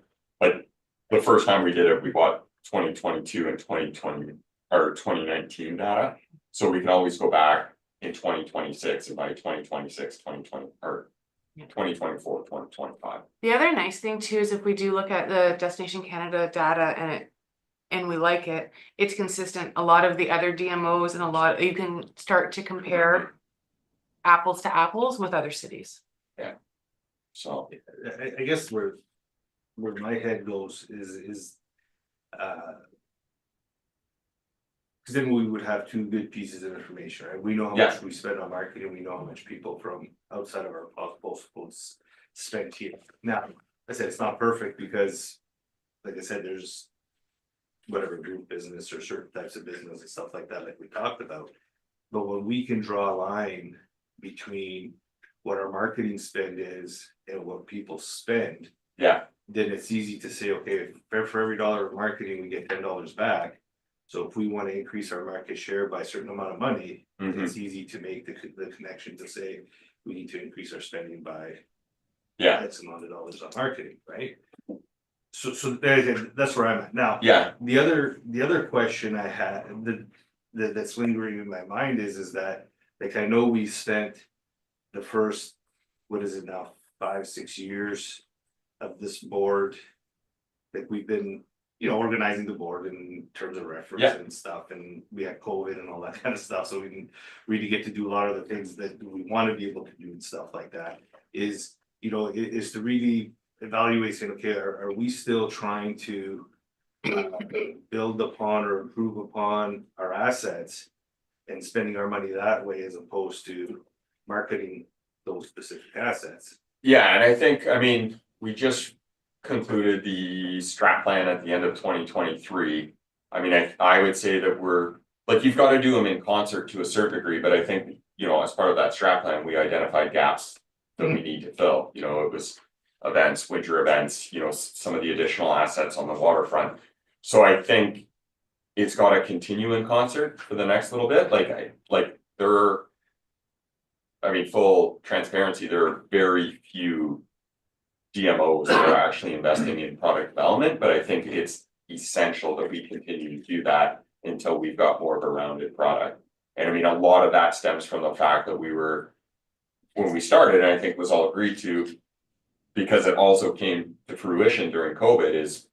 B: Like the first time we did it, we bought 2022 and 2020 or 2019 data. So we can always go back in 2026 and buy 2026, 2020 or 2024, 2025.
M: The other nice thing too is if we do look at the Destination Canada data and we like it, it's consistent. A lot of the other DMOs and a lot, you can start to compare apples to apples with other cities.
B: Yeah. So
K: I guess where my head goes is because then we would have two good pieces of information, right? We know how much we spend on marketing, we know how much people from outside of our postal spend here. Now, I said it's not perfect because, like I said, there's whatever group business or certain types of business and stuff like that, like we talked about. But when we can draw a line between what our marketing spend is and what people spend,
B: yeah,
K: then it's easy to say, okay, for every dollar of marketing, we get $10 back. So if we want to increase our market share by a certain amount of money, it's easy to make the connection to say we need to increase our spending by X amount of dollars on marketing, right? So that's where I'm at now.
B: Yeah.
K: The other question I had that's lingering in my mind is that, like, I know we spent the first, what is it now, 5-6 years of this board, like we've been, organizing the board in terms of reference and stuff, and we had COVID and all that kind of stuff, so we didn't really get to do a lot of the things that we want to be able to do and stuff like that. Is to really evaluate, saying, okay, are we still trying to build upon or improve upon our assets and spending our money that way as opposed to marketing those specific assets?
B: Yeah, and I think, I mean, we just concluded the strat plan at the end of 2023. I mean, I would say that we're, like, you've got to do them in concert to a certain degree, but I think, as part of that strat plan, we identified gaps that we need to fill. It was events, winter events, some of the additional assets on the waterfront. So I think it's got to continue in concert for the next little bit. Full transparency, there are very few DMOs that are actually investing in product development, but I think it's essential that we continue to do that until we've got more of a rounded product. And I mean, a lot of that stems from the fact that when we started, and I think was all agreed to, because it also came to fruition during COVID, is,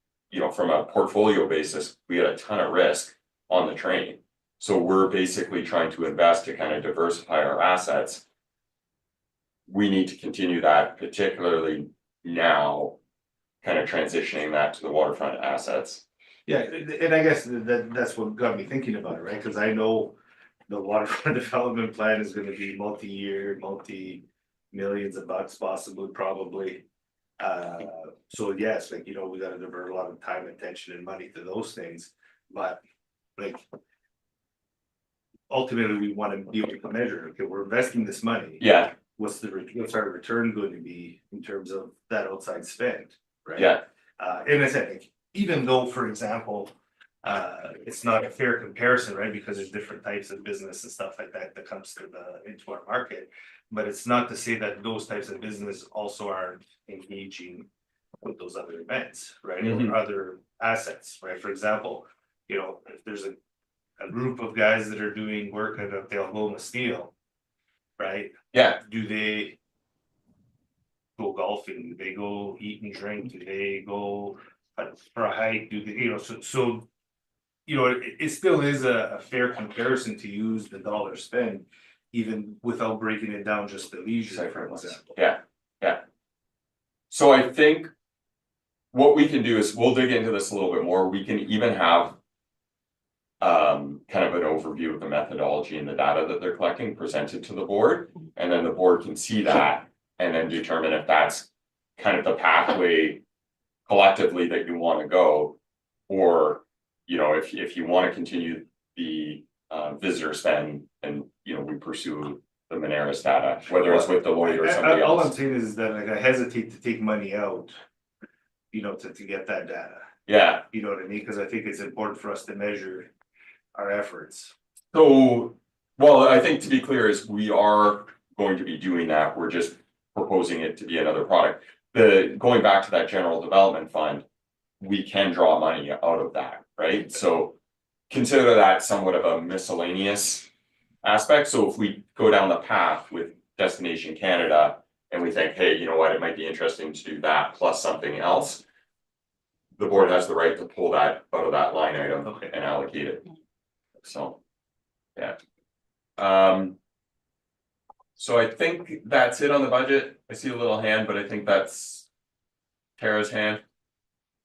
B: from a portfolio basis, we had a ton of risk on the train. So we're basically trying to invest to kind of diversify our assets. We need to continue that, particularly now, kind of transitioning that to the waterfront assets.
K: Yeah, and I guess that's what got me thinking about it, right? Because I know the waterfront development plan is going to be multi-year, multi-millions of bucks, possibly, probably. So yes, we got to divert a lot of time, attention, and money to those things. But ultimately, we want to be able to measure. Okay, we're investing this money.
B: Yeah.
K: What's our return going to be in terms of that outside spend, right?
B: Yeah.
K: And I said, even though, for example, it's not a fair comparison, right? Because there's different types of business and stuff like that that comes to into our market. But it's not to say that those types of business also aren't engaging with those other events, right?
B: Mhm.
K: Or other assets, right? For example, if there's a group of guys that are doing work at Oklahoma Steel, right?
B: Yeah,
K: Do they go golfing? Do they go eat and drink? Do they go for a hike? Do they, it still is a fair comparison to use the dollar spend, even without breaking it down just to leisure, for example.
B: yeah, yeah. So I think what we can do is we'll dig into this a little bit more. We can even have kind of an overview of the methodology and the data that they're collecting presented to the board, and then the board can see that and then determine if that's kind of the pathway collectively that you want to go, or if you want to continue the visitor spend and we pursue the Moneris data, whether it's with Deloitte or somebody
K: All I'm
B: else.
K: saying is that like I hesitate to take money out, to get that data.
B: Yeah.
K: You know what I mean? Because I think it's important for us to measure our efforts.
B: So, well, I think to be clear is we are going to be doing that. We're just proposing it to be another product. Going back to that general development fund, we can draw money out of that, right? So consider that somewhat of a miscellaneous aspect. So if we go down the path with Destination Canada and we think, hey, you know what, it might be interesting to do that plus something else, the board has the right to pull that out of that line item and allocate it. So, yeah. So I think that's it on the budget. I see a little hand, but I think that's Tara's hand.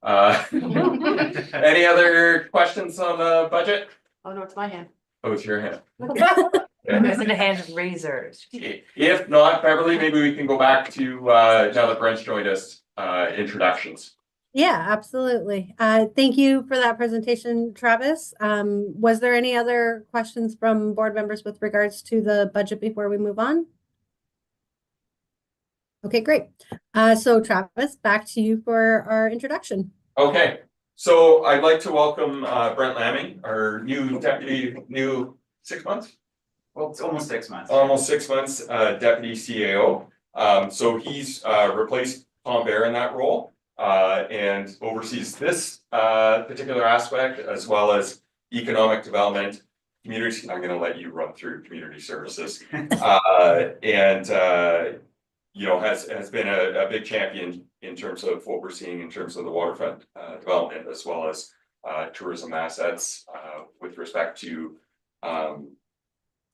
B: Any other questions on the budget?
M: Oh, no, it's my hand.
B: Oh, it's your hand.
D: It's in the hands of razors.
B: If not, Beverly, maybe we can go back to now that Brent's joined us, introductions.
A: Yeah, absolutely. Thank you for that presentation, Travis. Was there any other questions from board members with regards to the budget before we move on? Okay, great. So Travis, back to you for our introduction.
B: Okay, so I'd like to welcome Brent Lamming, our new 6 months?
O: Well, it's almost 6 months.
B: Almost 6 months, deputy CAO. So he's replaced Tom Bear in that role. And oversees this particular aspect as well as economic development, community. I'm going to let you run through community services, and has been a big champion in terms of what we're seeing in terms of the waterfront development as well as tourism assets with respect to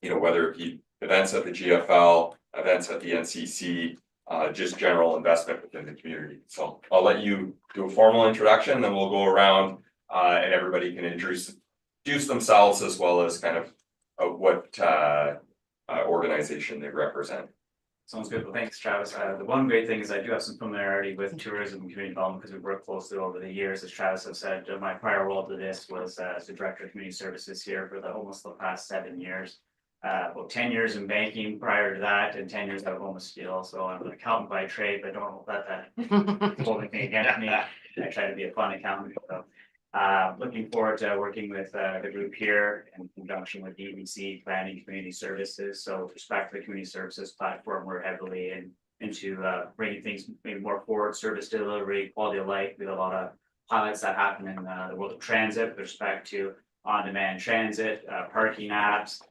B: whether it be events at the GFL, events at the NCC. Just general investment within the community. So I'll let you do a formal introduction, then we'll go around and everybody can introduce themselves as well as kind of what organization they represent.
O: Sounds good. Well, thanks, Travis. The one great thing is I do have some familiarity with tourism and community development because we've worked closely over the years. As Travis has said, my prior role to this was as the director of community services here for almost the past 7 years. About 10 years in banking prior to that, and 10 years at Oklahoma Steel. So I'm an accountant by trade, but don't let that hold anything against me. I try to be a fun accountant. So looking forward to working with the group here in conjunction with DBC Planning Community Services. So with respect to the community services platform, we're heavily into bringing things maybe more forward, service delivery, quality of life. We have a lot of highlights that happen in the world of transit with respect to on-demand transit, parking apps.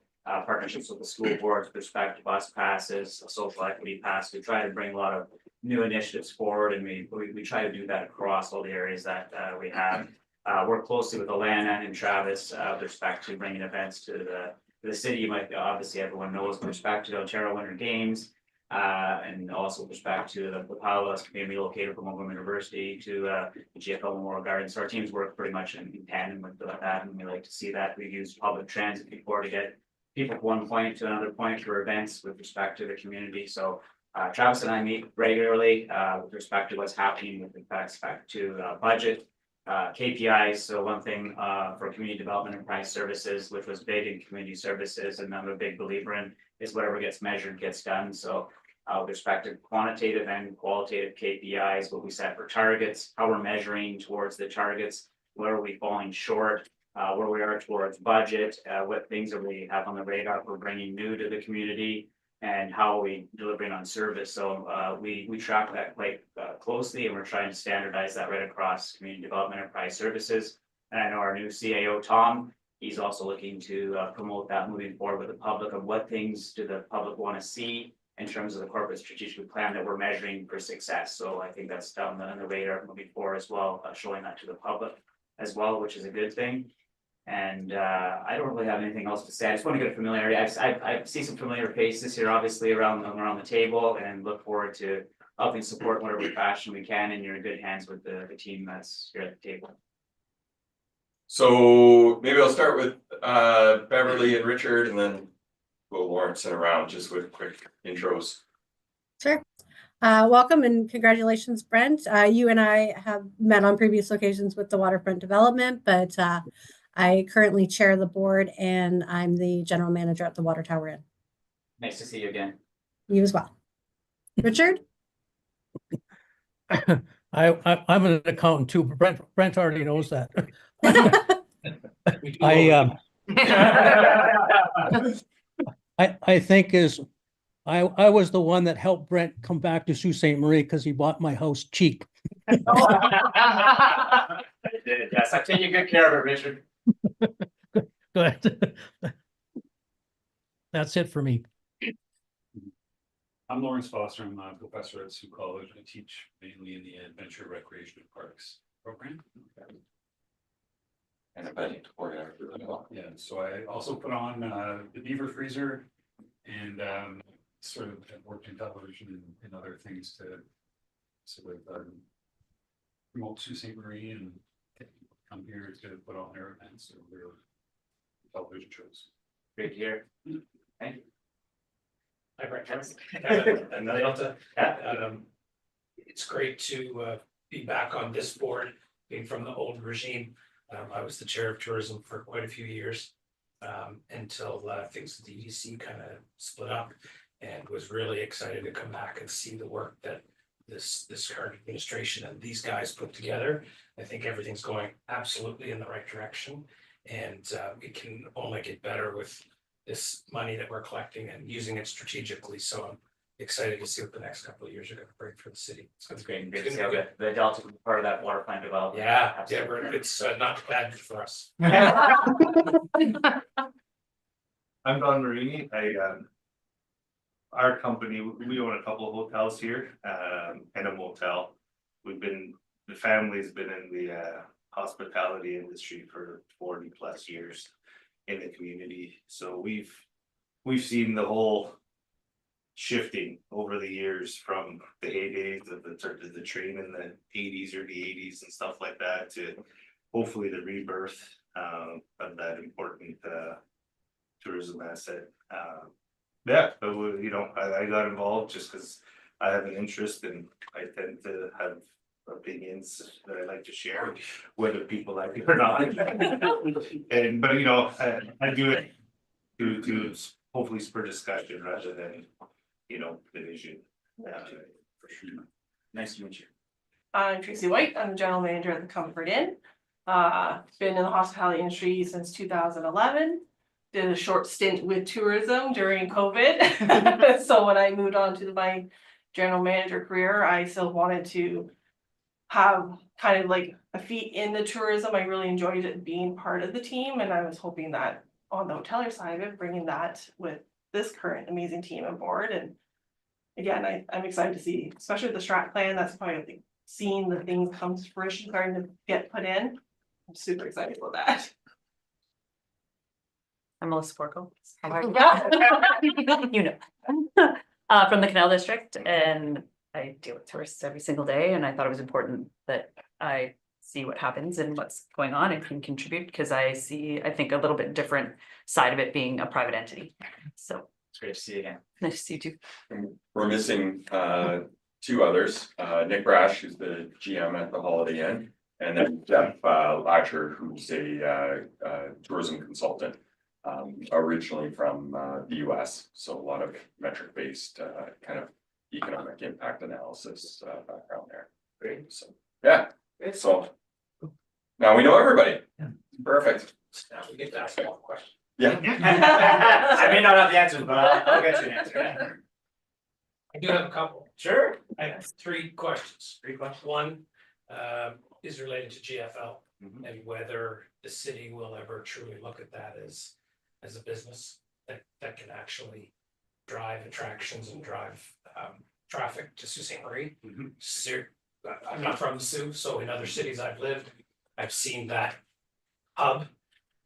O: Partnerships with the school boards with respect to bus passes, social equity pass. We try to bring a lot of new initiatives forward, and we try to do that across all the areas that we have. Work closely with Alana and Travis with respect to bringing events to the city. You might obviously everyone knows with respect to the Ontario Winter Games, and also with respect to the Powell's being relocated from Oklahoma University to the GFL Memorial Garden. So our teams work pretty much in tandem with that, and we like to see that. We've used public transit before to get people from one point to another point for events with respect to the community. So Travis and I meet regularly with respect to what's happening with respect to budget, KPIs. So one thing for community development and enterprise services, which was big in community services and I'm a big believer in, is whatever gets measured gets done. So with respect to quantitative and qualitative KPIs, what we set for targets, how we're measuring towards the targets, where are we falling short? where we are towards budget, what things that we have on the radar for bringing new to the community, and how are we delivering on service. So we track that quite closely, and we're trying to standardize that right across community development enterprise services. And I know our new CAO, Tom, he's also looking to promote that moving forward with the public, of what things do the public want to see in terms of the corporate strategic plan that we're measuring for success. So I think that's down on the radar moving forward as well, showing that to the public as well, which is a good thing. And I don't really have anything else to say. I just want to get familiarity. I see some familiar faces here, obviously around the table, and look forward to helping support whatever fashion we can. And you're in good hands with the team that's here at the table.
B: So maybe I'll start with Beverly and Richard, and then we'll Lawrence and around just with quick intros.
A: Sure. Welcome and congratulations, Brent. You and I have met on previous occasions with the Waterfront Development, but I currently chair the board and I'm the general manager at the Water Tower Inn.
O: Nice to see you again.
A: You as well. Richard?
L: I'm an accountant too, but Brent already knows that. I think I was the one that helped Brent come back to Sault Ste. Marie because he bought my house cheap.
O: I did, yes, I take good care of it, Richard.
L: Good. That's it for me.
P: I'm Lawrence Foster. I'm a professor at Sault College. I teach mainly in the Adventure Recreation and Parks program.
B: And a budget coordinator.
P: Yeah, so I also put on the Beaver Freezer, and sort of have worked in television and other things to sort of promote Sault Ste. Marie and get people to come here to put on their events or their television shows.
O: Great to hear. Thank you.
C: Hi, Brent. It's great to be back on this board, being from the old regime. I was the chair of tourism for quite a few years until things with the EDC kind of split up, and was really excited to come back and see the work that this current administration and these guys put together. I think everything's going absolutely in the right direction, and it can only get better with this money that we're collecting and using it strategically. So I'm excited to see what the next couple of years are going to bring for the city.
O: So it's great. Great to see how the Delta can be part of that water plant development.
C: Yeah, it's not bad for us.
K: I'm Don Marini. Our company, we own a couple of hotels here, and a motel. The family's been in the hospitality industry for 40 plus years in the community. So we've seen the whole shifting over the years from the heydays of the train in the 80s or the 80s and stuff like that, to hopefully the rebirth of that important tourism asset. Yeah, but I got involved just because I have an interest, and I tend to have opinions that I like to share, whether people like it or not. But I do it to hopefully spur discussion rather than division.
O: For sure. Nice to meet you.
N: I'm Tracy White. I'm the general manager at the Comfort Inn. Been in the hospitality industry since 2011. Did a short stint with tourism during COVID. So when I moved on to my general manager career, I still wanted to have kind of like a feet in the tourism. I really enjoyed it being part of the team, and I was hoping that on the hotelier side of it, bringing that with this current amazing team on board. And again, I'm excited to see, especially with the strat plan, that's probably seeing the things come to fruition, starting to get put in. I'm super excited about that.
D: I'm Melissa Porco. You know, from the Canal District, and I deal with tourists every single day, and I thought it was important that I see what happens and what's going on and can contribute, because I think a little bit different side of it being a private entity. So
O: it's great to see you again.
D: Nice to see you too.
B: We're missing two others, Nick Brash, who's the GM at the Holiday Inn, and then Jeff Latcher, who's a tourism consultant, originally from the US. So a lot of metric-based kind of economic impact analysis background there. Great. So yeah. So now we know everybody. Perfect.
C: Now we get to ask one question.
B: Yeah.
O: I may not have the answers, but I'll get you an answer.
C: I do have a couple.
O: Sure.
C: I have three questions. One, is related to GFL and whether the city will ever truly look at that as a business that can actually drive attractions and drive traffic to Sault Ste. Marie. I'm not from the Sioux, so in other cities I've lived, I've seen that hub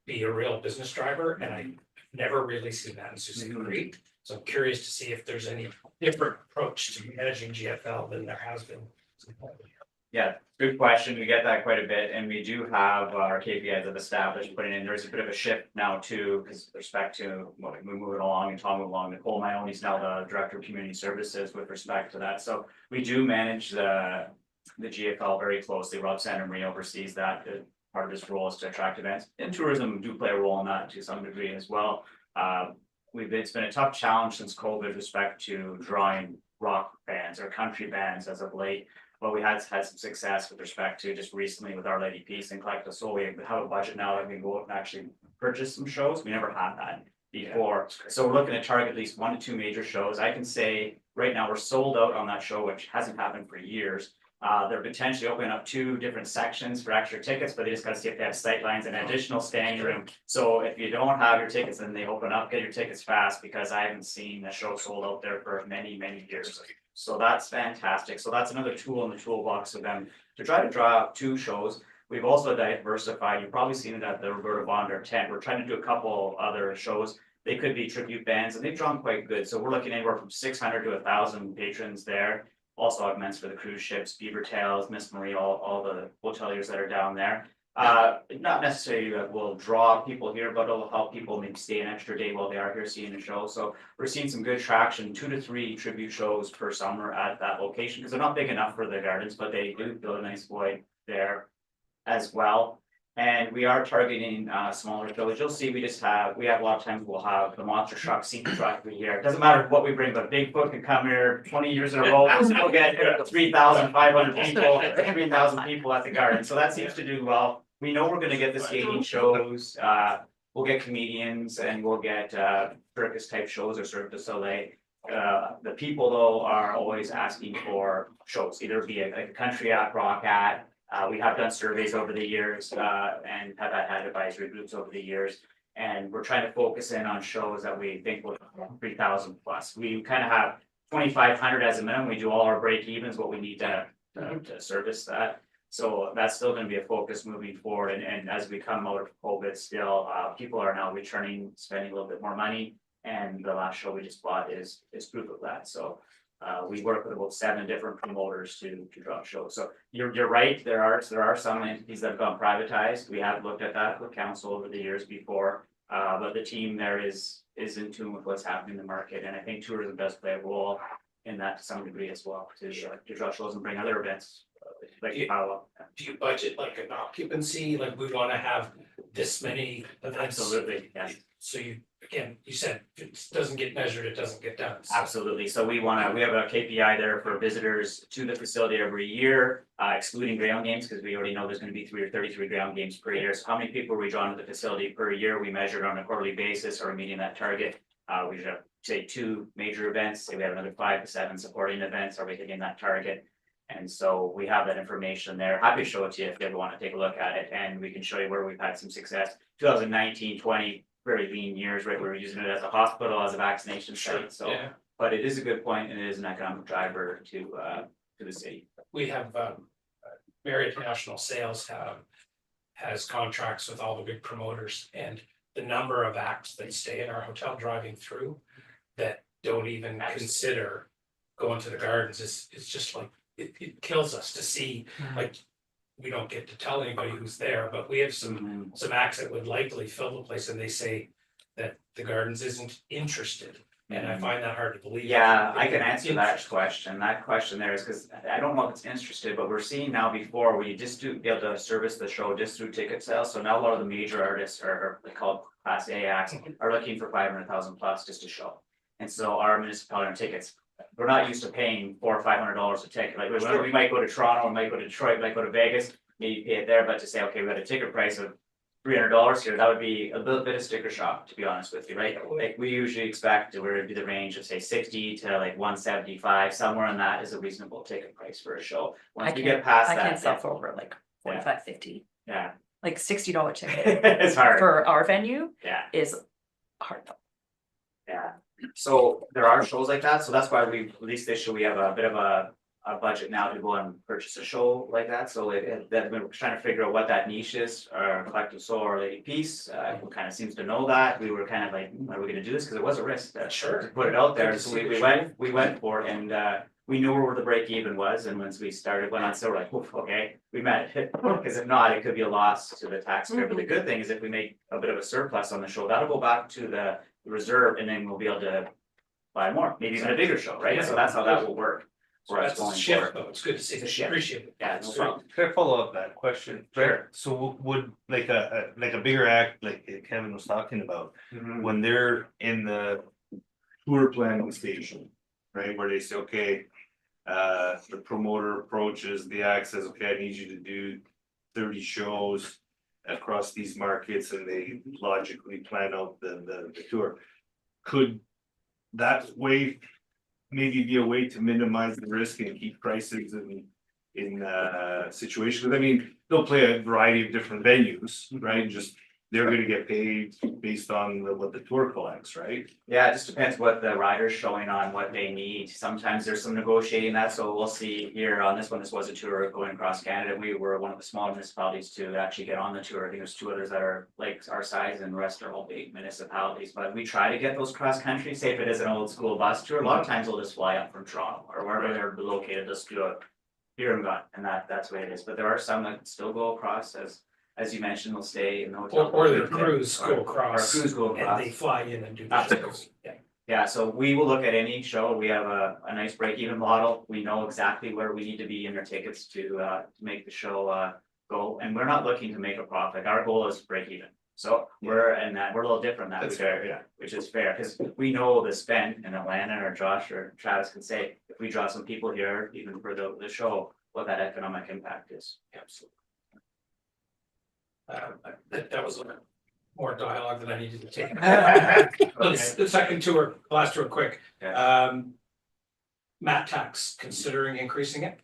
C: be a real business driver, and I've never really seen that in Sault Ste. Marie. So I'm curious to see if there's any different approach to managing GFL than there has been.
O: Yeah, good question. We get that quite a bit, and we do have our KPIs that established, putting in, there's a bit of a shift now too, because with respect to what we move it along and Tom move along, Nicole Maioni's now the Director of Community Services with respect to that. So we do manage the GFL very closely. Rob Santa Maria oversees that. Part of his role is to attract events, and tourism do play a role in that to some degree as well. It's been a tough challenge since COVID with respect to drawing rock bands or country bands as of late. But we had some success with respect to just recently with Our Lady Peace and Collect the Soul. We have a budget now that we can go out and actually purchase some shows. We never had that before. So we're looking to target at least 1 to 2 major shows. I can say right now we're sold out on that show, which hasn't happened for years. They're potentially opening up 2 different sections for extra tickets, but they just got to see if they have sight lines and additional standing room. So if you don't have your tickets and they open up, get your tickets fast, because I haven't seen a show sold out there for many, many years. So that's fantastic. So that's another tool in the toolbox of them to try to draw up 2 shows. We've also diversified. You've probably seen it at the Roberta Bonder tent. We're trying to do a couple other shows. They could be tribute bands, and they've drawn quite good. So we're looking anywhere from 600 to 1,000 patrons there. Also augments for the cruise ships, Beaver Tails, Miss Marie, all the hoteliers that are down there. Not necessarily will draw people here, but it'll help people maybe stay an extra day while they are here seeing the show. So we're seeing some good traction, 2 to 3 tribute shows per summer at that location, because they're not big enough for the gardens, but they do build a nice void there as well. And we are targeting smaller shows. You'll see we have a lot of times we'll have the monster truck, seat truck here. It doesn't matter what we bring, but Bigfoot can come here 20 years in a row. We'll get 3,500 people, 3,000 people at the garden. So that seems to do well. We know we're going to get the skating shows. We'll get comedians, and we'll get circus type shows or Cirque du Soleil. The people though are always asking for shows, either be a country act, rock act. We have done surveys over the years and have had advisory groups over the years, and we're trying to focus in on shows that we think will 3,000 plus. We kind of have 2,500 as a minimum. We do all our break evens, what we need to service that. So that's still going to be a focus moving forward. And as we come out of COVID, still people are now returning, spending a little bit more money. And the last show we just bought is proof of that. So we work with about 7 different promoters to draw shows. So you're right. There are some entities that have gone privatized. We have looked at that with council over the years before, but the team there is in tune with what's happening in the market, and I think tourism does play a role in that to some degree as well to draw shows and bring other events. Like
C: do you budget like an occupancy? Like we want to have this many events?
O: Absolutely, yes.
C: So you said if it doesn't get measured, it doesn't get done. So.
O: Absolutely. So we have a KPI there for visitors to the facility every year, excluding ground games, because we already know there's going to be 33 ground games per year. So how many people are we drawing to the facility per year? We measure it on a quarterly basis. Are we meeting that target? We should have, say, 2 major events. Say we have another 5 to 7 supporting events. Are we hitting that target? And so we have that information there. Happy to show it to you if you ever want to take a look at it. And we can show you where we've had some success. 2019, 20, very lean years, right? We were using it as a hospital, as a vaccination site. So, yeah. But it is a good point, and it is an economic driver to the city.
C: We have Marriott National Sales has contracts with all the big promoters, and the number of acts that stay in our hotel driving through that don't even consider going to the gardens is just like it kills us to see. Like we don't get to tell anybody who's there, but we have some acts that would likely fill the place, and they say that the gardens isn't interested, and I find that hard to believe.
O: Yeah, I can answer that question. That question there is because I don't know if it's interested, but we're seeing now before we just be able to service the show just through ticket sales. So now a lot of the major artists are they call Class A acts are looking for 500,000 plus just to show, and so our municipality tickets. We're not used to paying $400 or $500 a ticket. Like we might go to Toronto, we might go to Detroit, we might go to Vegas, maybe pay it there, but to say, okay, we got a ticket price of $300 here, that would be a little bit of sticker shock, to be honest with you, right? Like, we usually expect where it'd be the range of say 60 to like 175, somewhere in that is a reasonable ticket price for a show. Once we get past
D: I
O: that.
D: can't sell for over like 45, 50.
O: Yeah.
D: Like $60 ticket.
O: It's hard.
D: For our venue.
O: Yeah.
D: Is hard though.
O: Yeah, so there are shows like that, so that's why we, at least this year, we have a bit of a budget now to go and purchase a show like that, so that we're trying to figure out what that niche is, our collective soul or Lady Peace, who kind of seems to know that, we were kind of like, are we gonna do this, because it was a risk to put it out there, so we went for it, and we knew where the break even was, and once we went on sale, we're like, oof, okay, we met it, because if not, it could be a loss to the taxpayer, but the good thing is if we make a bit of a surplus on the show, that'll go back to the reserve, and then we'll be able to buy more, maybe even a bigger show, right? So that's how that will work.
C: So that's a shift, though, it's good to see,
O: It's a shift.
C: appreciate it.
O: Yeah, no problem.
K: Can I follow up that question?
O: Sure.
K: So would like a bigger act like Kevin was talking about,
O: Mhm.
K: when they're in the tour planning station, right, where they say, okay. The promoter approaches the act, says, okay, I need you to do 30 shows across these markets, and they logically plan out the tour. Could that way maybe be a way to minimize the risk and keep prices in situations? I mean, they'll play a variety of different venues, right? Just they're gonna get paid based on what the tour collects, right?
O: Yeah, it just depends what the rider's showing on what they need. Sometimes there's some negotiating that, so we'll see here on this one, this was a tour going across Canada. We were one of the small municipalities to actually get on the tour. I think there's 2 others that are like our size, and the rest are all big municipalities. But we try to get those cross country, say if it is an old school bus tour, a lot of times they'll just fly up from Toronto or wherever they're located, just do a here and gone, and that's the way it is. But there are some that still go across, as you mentioned, they'll stay in the hotel.
C: Or their crews go across.
O: Or crews go across.
C: And they fly in and do the
O: Absolutely.
C: shows. Yeah.
O: Yeah, so we will look at any show. We have a nice break-even model. We know exactly where we need to be in our tickets to make the show go. And we're not looking to make a profit. Our goal is break even. So we're a little different in that
K: That's
O: regard,
K: fair, yeah.
O: which is fair, because we know the spend in Atlanta, or Josh or Travis can say, if we draw some people here, even for the show, what that economic impact is.
C: Absolutely. That was a little more dialogue than I needed to take. The second tour, last tour, quick. Mat tax, considering increasing it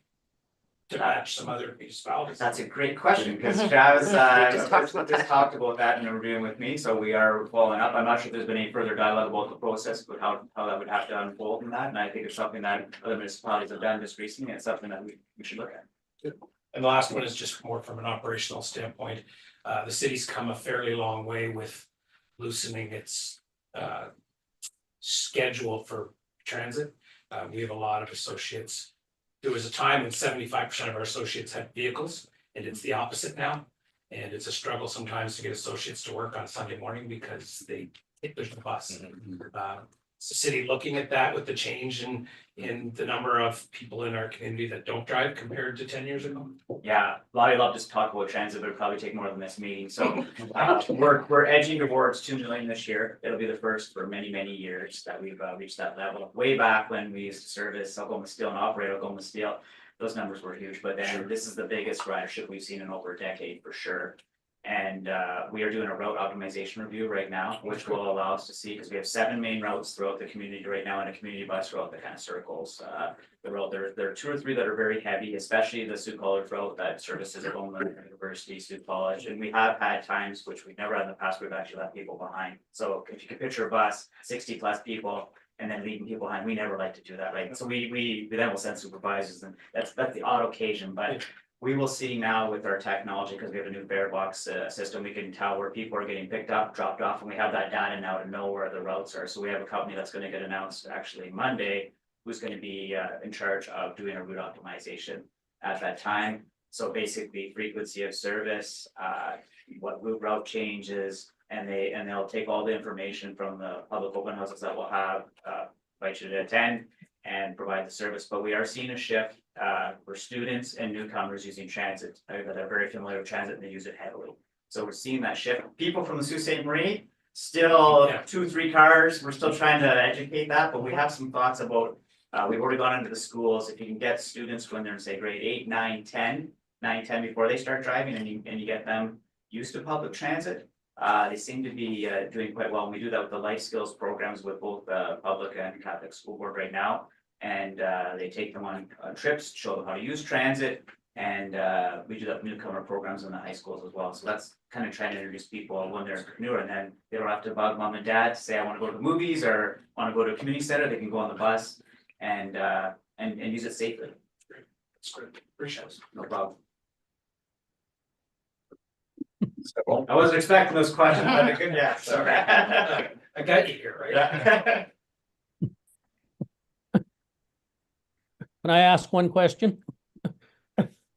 C: to match some other municipalities?
O: That's a great question, because Travis just talked about that in a review with me, so we are following up. I'm not sure if there's been any further dialogue about the process, but how that would have to unfold in that, and I think it's something that other municipalities have done just recently, and it's something that we should look at.
C: And the last one is just more from an operational standpoint. The city's come a fairly long way with loosening its schedule for transit. We have a lot of associates. There was a time when 75% of our associates had vehicles, and it's the opposite now. And it's a struggle sometimes to get associates to work on Sunday morning because they take the bus. Is the city looking at that with the change in the number of people in our community that don't drive compared to 10 years ago?
O: Yeah, Lottie love to talk about transit, but it'll probably take more than this meeting, so we're edging towards 2 million this year. It'll be the first for many, many years that we've reached that level. Way back when we used to service Algoma Steel and operate Algoma Steel, those numbers were huge, but then this is the biggest ridership we've seen in over a decade for sure. And we are doing a route optimization review right now, which will allow us to see, because we have 7 main routes throughout the community right now, and a community bus route that kind of circles the road. There are 2 or 3 that are very heavy, especially the Sioux College route that services Algoma University, Sioux College. And we have had times, which we've never had in the past, we've actually left people behind. So if you can picture a bus, 60 plus people, and then leaving people behind, we never like to do that, right? So we then will send supervisors, and that's the odd occasion, but we will see now with our technology, because we have a new fare box system, we can tell where people are getting picked up, dropped off, and we have that data now to know where the routes are. So we have a company that's going to get announced actually Monday, who's going to be in charge of doing a route optimization at that time. So basically frequency of service, what route changes, and they'll take all the information from the public open houses that we'll have, invite you to attend and provide the service. But we are seeing a shift for students and newcomers using transit that are very familiar with transit, and they use it heavily. So we're seeing that shift. People from the Sault Ste. Marie, still 2-3 cars. We're still trying to educate that, but we have some thoughts about, we've already gone into the schools. If you can get students when they're in say grade 8, 9, 10 before they start driving, and you get them use of public transit. They seem to be doing quite well. And we do that with the life skills programs with both public and Catholic school board right now. And they take them on trips, show them how to use transit. And we do that with newcomer programs in the high schools as well. So that's kind of trying to introduce people when they're newer, and then they don't have to bug mom and dad to say, I want to go to the movies or want to go to a community center. They can go on the bus and use it safely.
C: That's great. Appreciate it.
O: No problem.
K: I wasn't expecting those questions, but a good, yeah, sorry.
C: I got you here, right?
L: Can I ask one question?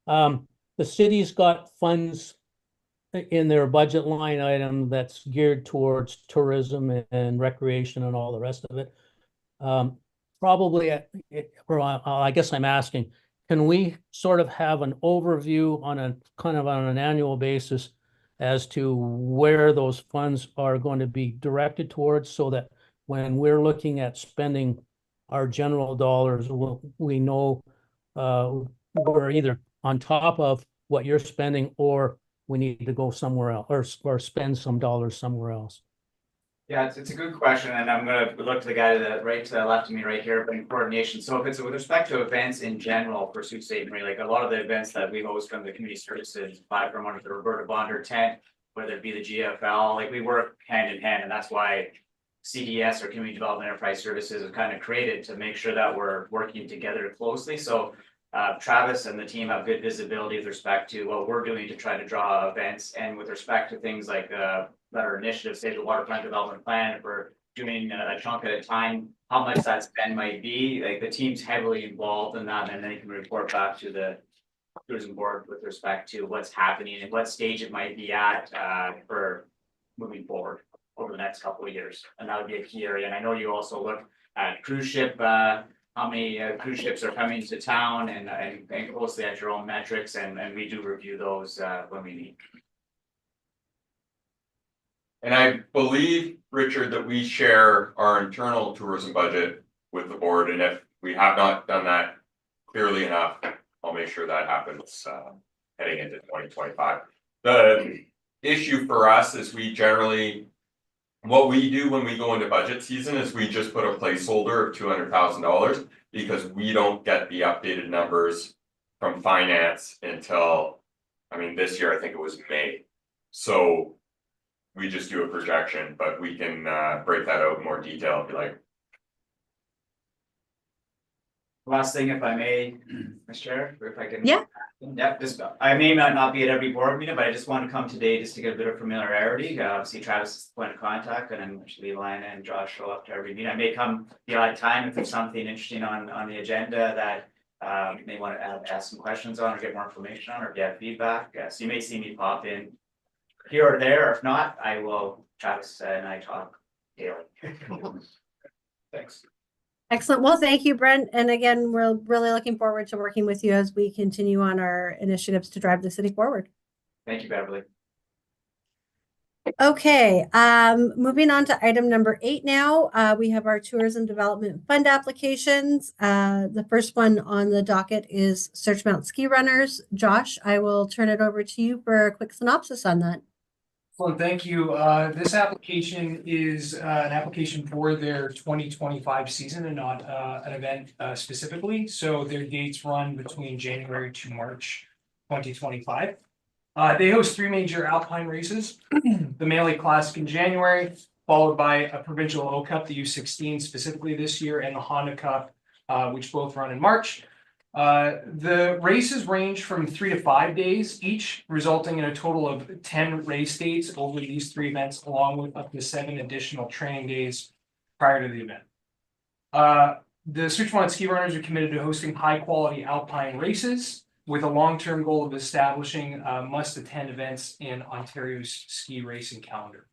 L: The city's got funds in their budget line item that's geared towards tourism and recreation and all the rest of it. Probably, or I guess I'm asking, can we sort of have an overview on a kind of on an annual basis as to where those funds are going to be directed towards, so that when we're looking at spending our general dollars, we know we're either on top of what you're spending, or we need to go somewhere else, or spend some dollars somewhere else?
O: Yeah, it's a good question, and I'm gonna look to the guy to the left of me right here, but in coordination. So if it's with respect to events in general for Sault Ste. Marie, like a lot of the events that we host from the community services, from under the Roberta Bonder tent, whether it be the GFL, like we work hand in hand, and that's why CDS or Community Development Enterprise Services is kind of created to make sure that we're working together closely. So Travis and the team have good visibility with respect to what we're doing to try to draw events, and with respect to things like that are initiatives, say the waterfront development plan, if we're doing a chunk at a time, how much that spend might be, like the team's heavily involved in that, and then they can report back to the tourism board with respect to what's happening and what stage it might be at for moving forward over the next couple of years. And that would be a key area. And I know you also look at cruise ship, how many cruise ships are coming to town, and closely at your own metrics, and we do review those when we meet.
B: And I believe, Richard, that we share our internal tourism budget with the board, and if we have not done that clearly enough, I'll make sure that happens heading into 2025. The issue for us is we generally, what we do when we go into budget season is we just put a placeholder of $200,000, because we don't get the updated numbers from finance until, I mean, this year, I think it was May. So we just do a projection, but we can break that out in more detail if you like.
O: Last thing, if I may, Mr. Chair, or if I can.
A: Yeah.
O: Yep, I may not be at every board meeting, but I just want to come today just to get a bit of familiarity. Obviously, Travis is the point of contact, and then actually Lana and Josh show up to every meeting. I may come the odd time if there's something interesting on the agenda that you may want to ask some questions on, or get more information on, or get feedback. So you may see me pop in here or there, or if not, I will. Travis and I talk daily.
C: Thanks.
A: Excellent. Well, thank you, Brent. And again, we're really looking forward to working with you as we continue on our initiatives to drive the city forward.
O: Thank you, Beverly.
A: Okay, moving on to item number 8 now. We have our Tourism Development Fund applications. The first one on the docket is Searchmount Ski Runners. Josh, I will turn it over to you for a quick synopsis on that.
Q: Well, thank you. This application is an application for their 2025 season and not an event specifically. So their dates run between January to March 2025. They host 3 major alpine races, the Melee Classic in January, followed by a provincial O Cup, the U16 specifically this year, and the Honda Cup, which both run in March. The races range from 3 to 5 days each, resulting in a total of 10 race dates over these 3 events, along with up to 7 additional training days prior to the event. The Searchmount Ski Runners are committed to hosting high-quality alpine races with a long-term goal of establishing must-attend events in Ontario's ski racing calendar.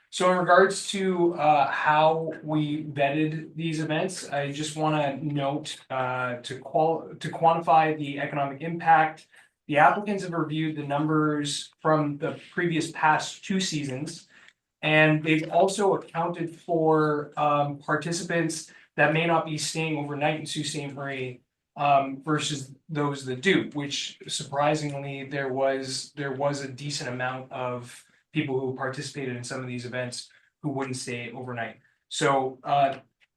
Q: So in regards to how we vetted these events, I just want to note to quantify the economic impact, the applicants have reviewed the numbers from the previous past 2 seasons, and they've also accounted for participants that may not be staying overnight in Sault Ste. Marie versus those that do, which surprisingly, there was a decent amount of people who participated in some of these events who wouldn't stay overnight. So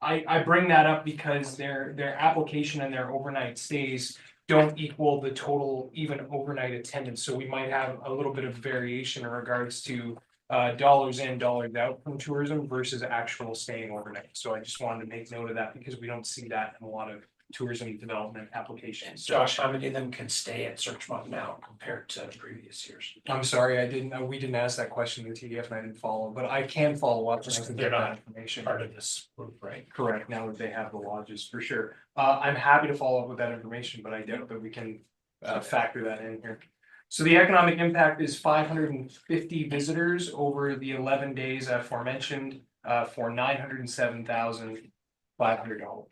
Q: I bring that up because their application and their overnight stays don't equal the total even overnight attendance. So we might have a little bit of variation in regards to dollars in, dollars out from tourism versus actual staying overnight. So I just wanted to make note of that because we don't see that in a lot of tourism development applications.
C: Josh, how many of them can stay at Searchmont now compared to previous years?
Q: I'm sorry, we didn't ask that question in the TDF and I didn't follow, but I can follow up.
C: Just
Q: and I can
C: they're
Q: get that
C: not
Q: information.
C: part of this group, right?
Q: Correct, now that they have the lodges, for sure. I'm happy to follow up with that information, but I doubt that we can factor that in here. So the economic impact is 550 visitors over the 11 days aforementioned for $907,500.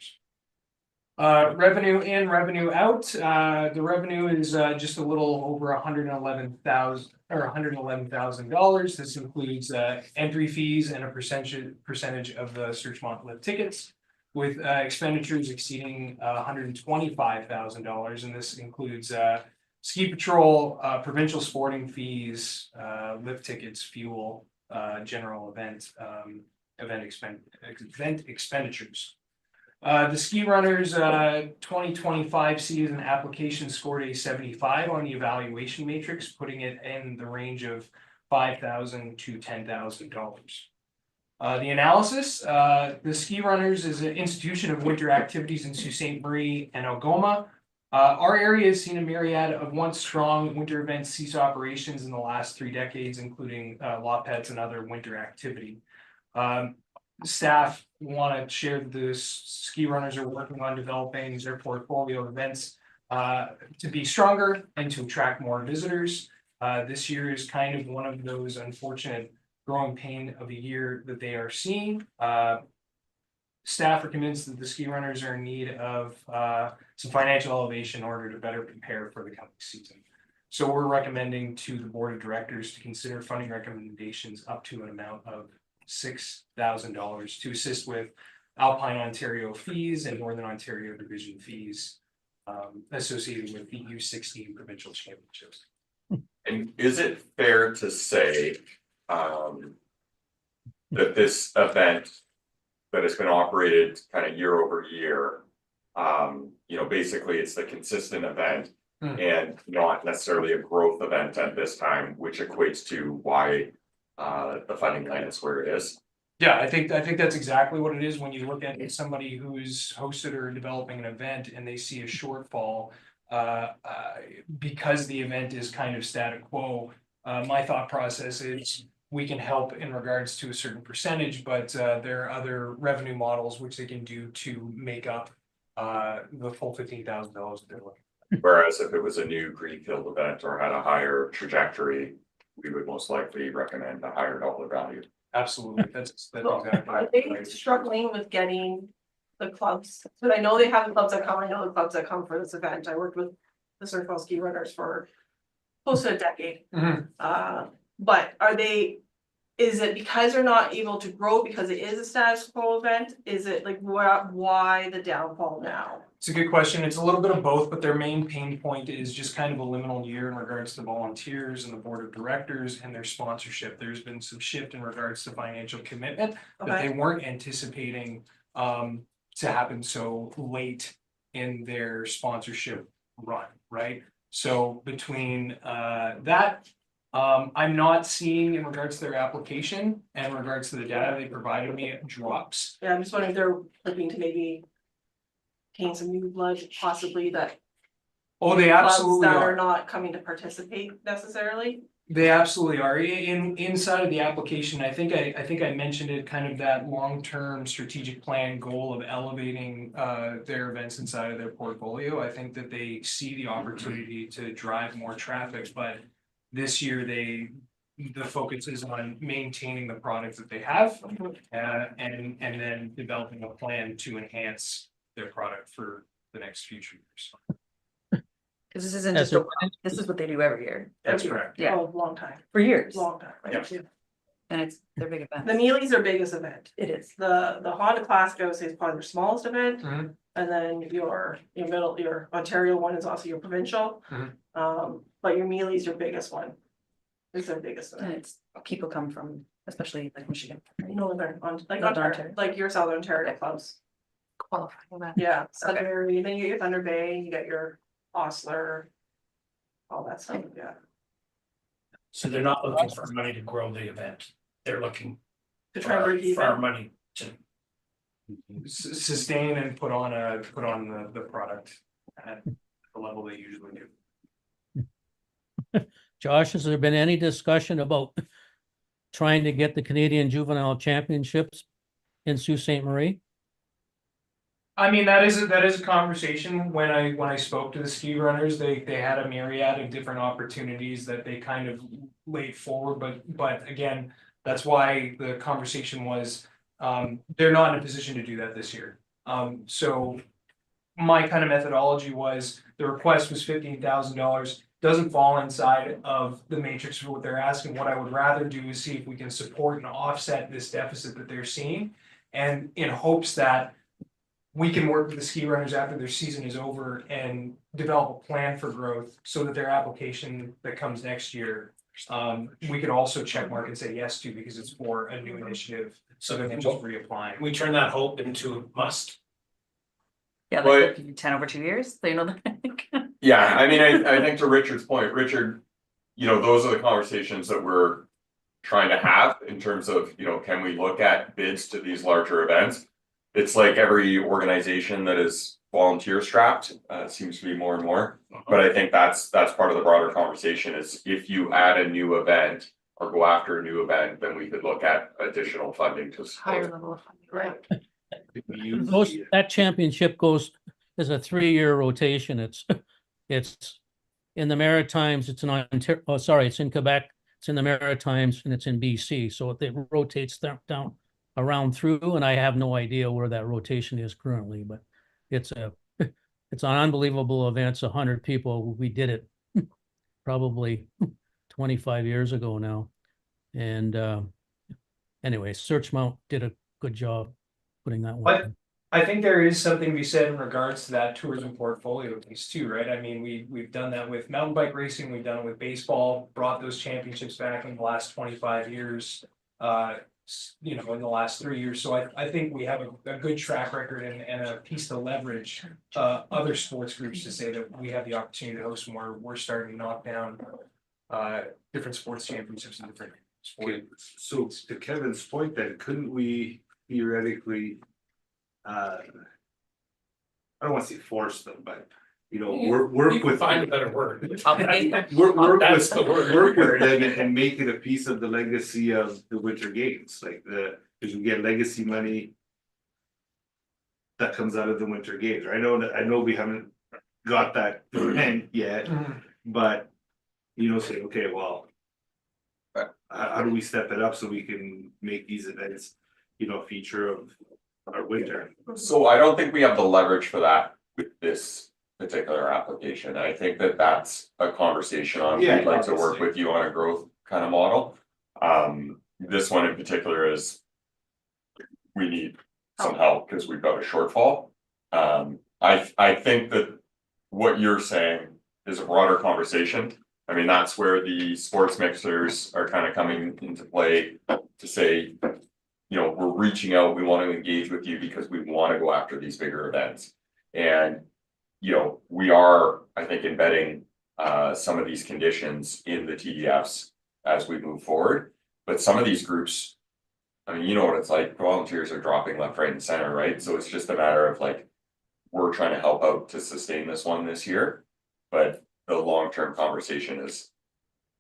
Q: Revenue in, revenue out. The revenue is just a little over $111,000. This includes entry fees and a percentage of the Searchmont lift tickets, with expenditures exceeding $125,000, and this includes ski patrol, provincial sporting fees, lift tickets, fuel, general event expenditures. The ski runners 2025 season application scored a 75 on the evaluation matrix, putting it in the range of $5,000 to $10,000. The analysis, the ski runners is an institution of winter activities in Sault Ste. Marie and Algoma. Our area has seen a myriad of once strong winter events cease operations in the last 3 decades, including Lopets and other winter activity. Staff want to share that the ski runners are working on developing their portfolio of events to be stronger and to attract more visitors. This year is kind of one of those unfortunate growing pain of the year that they are seeing. Staff are convinced that the ski runners are in need of some financial elevation in order to better prepare for the coming season. So we're recommending to the board of directors to consider funding recommendations up to an amount of $6,000 to assist with Alpine Ontario fees and Northern Ontario division fees associated with the U16 provincial championships.
B: And is it fair to say that this event that has been operated kind of year over year, basically it's the consistent event and not necessarily a growth event at this time, which equates to why the funding lands where it is?
Q: Yeah, I think that's exactly what it is. When you look at somebody who's hosted or developing an event and they see a shortfall because the event is kind of static quo, my thought process is we can help in regards to a certain percentage, but there are other revenue models which they can do to make up the full $15,000 that they're looking at.
B: Whereas if it was a new greenfield event or had a higher trajectory, we would most likely recommend a higher dollar value.
Q: Absolutely, that's exactly.
N: Are they struggling with getting the clubs? But I know they have the clubs that come. I know the clubs that come for this event. I worked with the Surfwell Ski Runners for close to a decade. But is it because they're not able to grow because it is a status quo event? Is it like why the downfall now?
Q: It's a good question. It's a little bit of both, but their main pain point is just kind of a liminal year in regards to volunteers and the board of directors and their sponsorship. There's been some shift in regards to financial commitment that they weren't anticipating to happen so late in their sponsorship run, right? So between that, I'm not seeing in regards to their application and in regards to the data they provided me, it drops.
N: Yeah, I'm just wondering if they're looking to maybe gain some new blood, possibly that.
Q: Oh, they absolutely
N: that
Q: are.
N: are not coming to participate necessarily.
Q: They absolutely are. Inside of the application, I think I mentioned it, kind of that long-term strategic plan goal of elevating their events inside of their portfolio. I think that they see the opportunity to drive more traffic, but this year the focus is on maintaining the products that they have and then developing a plan to enhance their product for the next future years.
D: Because this isn't just this is what they do every year.
Q: That's correct.
D: Yeah.
N: Oh, long time.
D: For years.
N: Long time. Right?
Q: Yeah.
D: And it's their big event.
N: The Neely's their biggest event.
D: It is.
N: The Honda Classic, I would say, is probably their smallest event. And then your middle, your Ontario one is also your provincial. But your Mealy is your biggest one. Is their biggest
D: And
N: event.
D: it's, people come from, especially like Michigan. right?
N: Northern, like
D: Northern
N: Ontario,
D: Ontario.
N: like your Southern Ontario clubs.
D: Qualifying that.
N: Yeah, Sudbury, then you get your Thunder Bay, you get your Osler. All that stuff, yeah.
C: So they're not looking for money to grow the event. They're looking
N: To try and break
C: for our
N: even.
C: money to.
Q: Sustain and put on the product at the level they usually do.
L: Josh, has there been any discussion about trying to get the Canadian Juvenile Championships in Sault Ste. Marie?
Q: I mean, that is a conversation. When I spoke to the ski runners, they had a myriad of different opportunities that they kind of laid forward, but again, that's why the conversation was, they're not in a position to do that this year. So my kind of methodology was, the request was $15,000, doesn't fall inside of the matrix for what they're asking. What I would rather do is see if we can support and offset this deficit that they're seeing, and in hopes that we can work with the ski runners after their season is over and develop a plan for growth so that their application that comes next year, we could also check mark and say yes to, because it's for a new initiative. So they can just reapply.
C: We turn that hope into a must.
D: Yeah,
B: But-
D: like 10 over 2 years, so you know that.
B: Yeah, I mean, I think to Richard's point, Richard, those are the conversations that we're trying to have in terms of, can we look at bids to these larger events? It's like every organization that is volunteer strapped, seems to be more and more. But I think that's part of the broader conversation is if you add a new event or go after a new event, then we could look at additional funding to support.
D: Higher level of funding.
N: Right.
L: That championship goes as a 3-year rotation. It's in the Maritimes, it's in Ontario, it's in Quebec, it's in the Maritimes, and it's in BC. So it rotates down around through, and I have no idea where that rotation is currently, but it's an unbelievable event. It's 100 people. We did it probably 25 years ago now. And anyway, Searchmount did a good job putting that one.
Q: But I think there is something to be said in regards to that tourism portfolio piece too, right? I mean, we've done that with mountain bike racing, we've done it with baseball, brought those championships back in the last 25 years. In the last 3 years. So I think we have a good track record and a piece to leverage other sports groups to say that we have the opportunity to host more. We're starting to knock down different sports championships in different sports.
R: So to Kevin's point then, couldn't we theoretically, I don't want to say force them, but work with.
C: Find a better word.
R: Work
C: That's the word.
R: with them and make it a piece of the legacy of the Winter Games, like because we get legacy money that comes out of the Winter Games. I know we haven't got that event yet, but say, okay, well, how do we step it up so we can make these events, a feature of our winter?
B: So I don't think we have the leverage for that with this particular application. I think that's a conversation on, we'd like to work with you on a growth kind of model. This one in particular is, we need some help because we've got a shortfall. I think that what you're saying is a broader conversation. I mean, that's where the sports mixers are kind of coming into play to say, we're reaching out, we want to engage with you because we want to go after these bigger events. And we are, I think, embedding some of these conditions in the TDFs as we move forward. But some of these groups, I mean, you know what it's like, volunteers are dropping left, right, and center, right? So it's just a matter of we're trying to help out to sustain this one this year. But the long-term conversation is,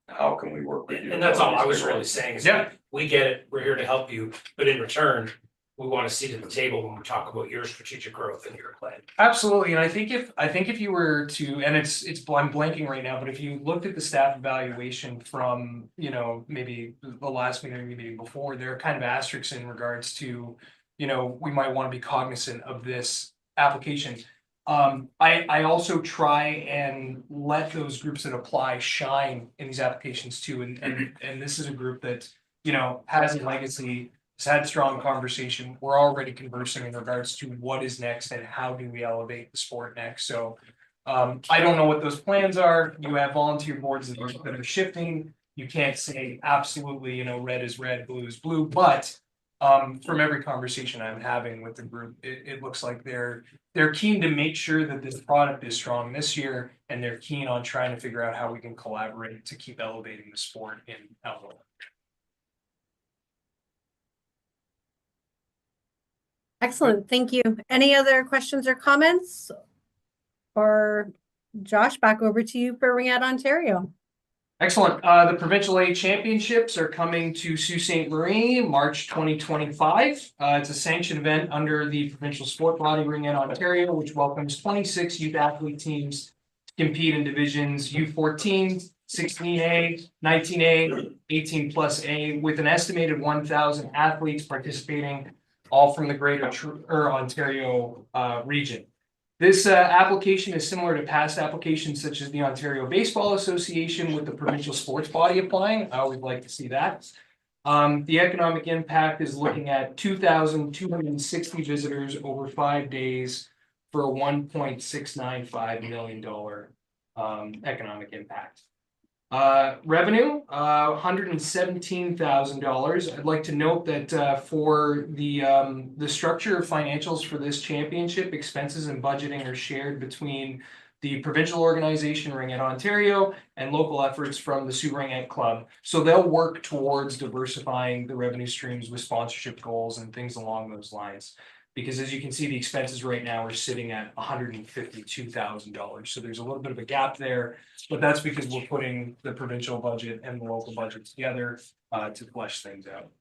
B: how can we work with you?
C: And that's all I was really saying is, we get it, we're here to help you, but in return, we want a seat at the table when we talk about your strategic growth and your plan.
Q: Absolutely, and I think if you were to, and I'm blanking right now, but if you looked at the staff evaluation from, maybe the last meeting before, there are kind of asterisks in regards to, we might want to be cognizant of this application. I also try and let those groups that apply shine in these applications too, and this is a group that, has a legacy has had strong conversation. We're already conversing in regards to what is next and how do we elevate the sport next. So I don't know what those plans are. You have volunteer boards that are shifting. You can't say absolutely, you know, red is red, blue is blue, but from every conversation I'm having with the group, it looks like they're keen to make sure that this product is strong this year, and they're keen on trying to figure out how we can collaborate to keep elevating the sport in Alberta.
A: Excellent, thank you. Any other questions or comments? Or Josh, back over to you for Ring Out Ontario.
Q: Excellent. The Provincial A Championships are coming to Sault Ste. Marie, March 2025. It's a sanctioned event under the provincial sport body Ring Out Ontario, which welcomes 26 youth athlete teams to compete in divisions U14, 16A, 19A, 18+A, with an estimated 1,000 athletes participating, all from the greater Ontario region. This application is similar to past applications such as the Ontario Baseball Association with the provincial sports body applying. I always like to see that. The economic impact is looking at 2,260 visitors over 5 days for a $1.695 million economic impact. Revenue, $117,000. I'd like to note that for the structure of financials for this championship, expenses and budgeting are shared between the provincial organization Ring Out Ontario and local efforts from the Sault Ring Out Club. So they'll work towards diversifying the revenue streams with sponsorship goals and things along those lines. Because as you can see, the expenses right now are sitting at $152,000. So there's a little bit of a gap there, but that's because we're putting the provincial budget and the local budget together to flesh things out.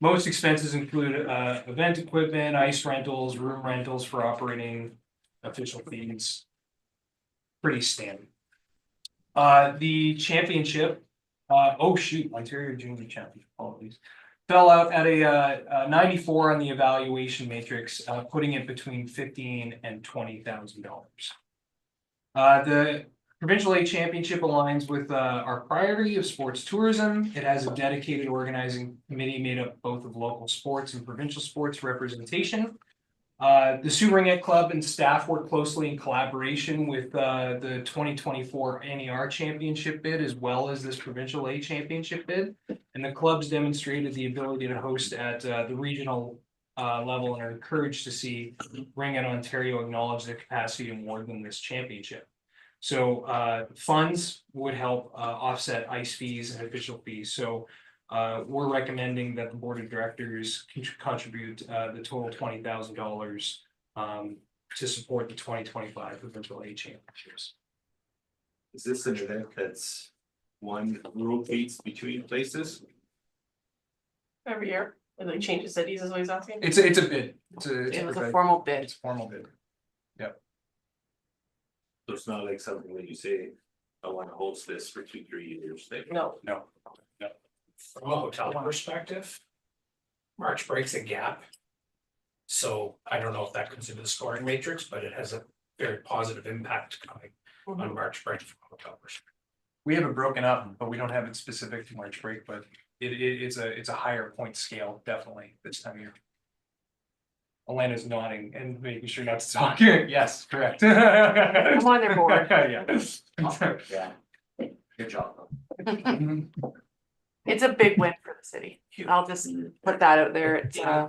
Q: Most expenses include event equipment, ice rentals, room rentals for operating, official fees. Pretty standard. The championship, Ontario Junior Championship, apologies. Fell out at a 94 on the evaluation matrix, putting it between $15,000 and $20,000. The Provincial A Championship aligns with our priority of sports tourism. It has a dedicated organizing committee made up both of local sports and provincial sports representation. The Sault Ring Out Club and staff work closely in collaboration with the 2024 NER Championship bid, as well as this Provincial A Championship bid. And the clubs demonstrated the ability to host at the regional level and are encouraged to see Ring Out Ontario acknowledge their capacity to award them this championship. So funds would help offset ice fees and official fees. So we're recommending that the board of directors contribute the total $20,000 to support the 2025 Provincial A Championships.
R: Is this an event that's one rotates between places?
N: Every year, and like changes cities is what he's asking.
Q: It's a bid.
M: It was a formal bid.
Q: It's a formal bid. Yep.
R: So it's not like something that you say, I want to host this for 2-3 years.
N: No.
Q: No.
C: From a hotel perspective, March breaks a gap. So I don't know if that comes into the scoring matrix, but it has a very positive impact coming on March break from a hotel perspective.
Q: We have it broken up, but we don't have it specific to March break, but it's a higher point scale, definitely this time of year. Elena's nodding and making sure not to talk. Yes, correct.
M: I'm on their board.
Q: Yeah.
O: Good job.
M: It's a big win for the city. I'll just put that out there. It's
C: Yeah,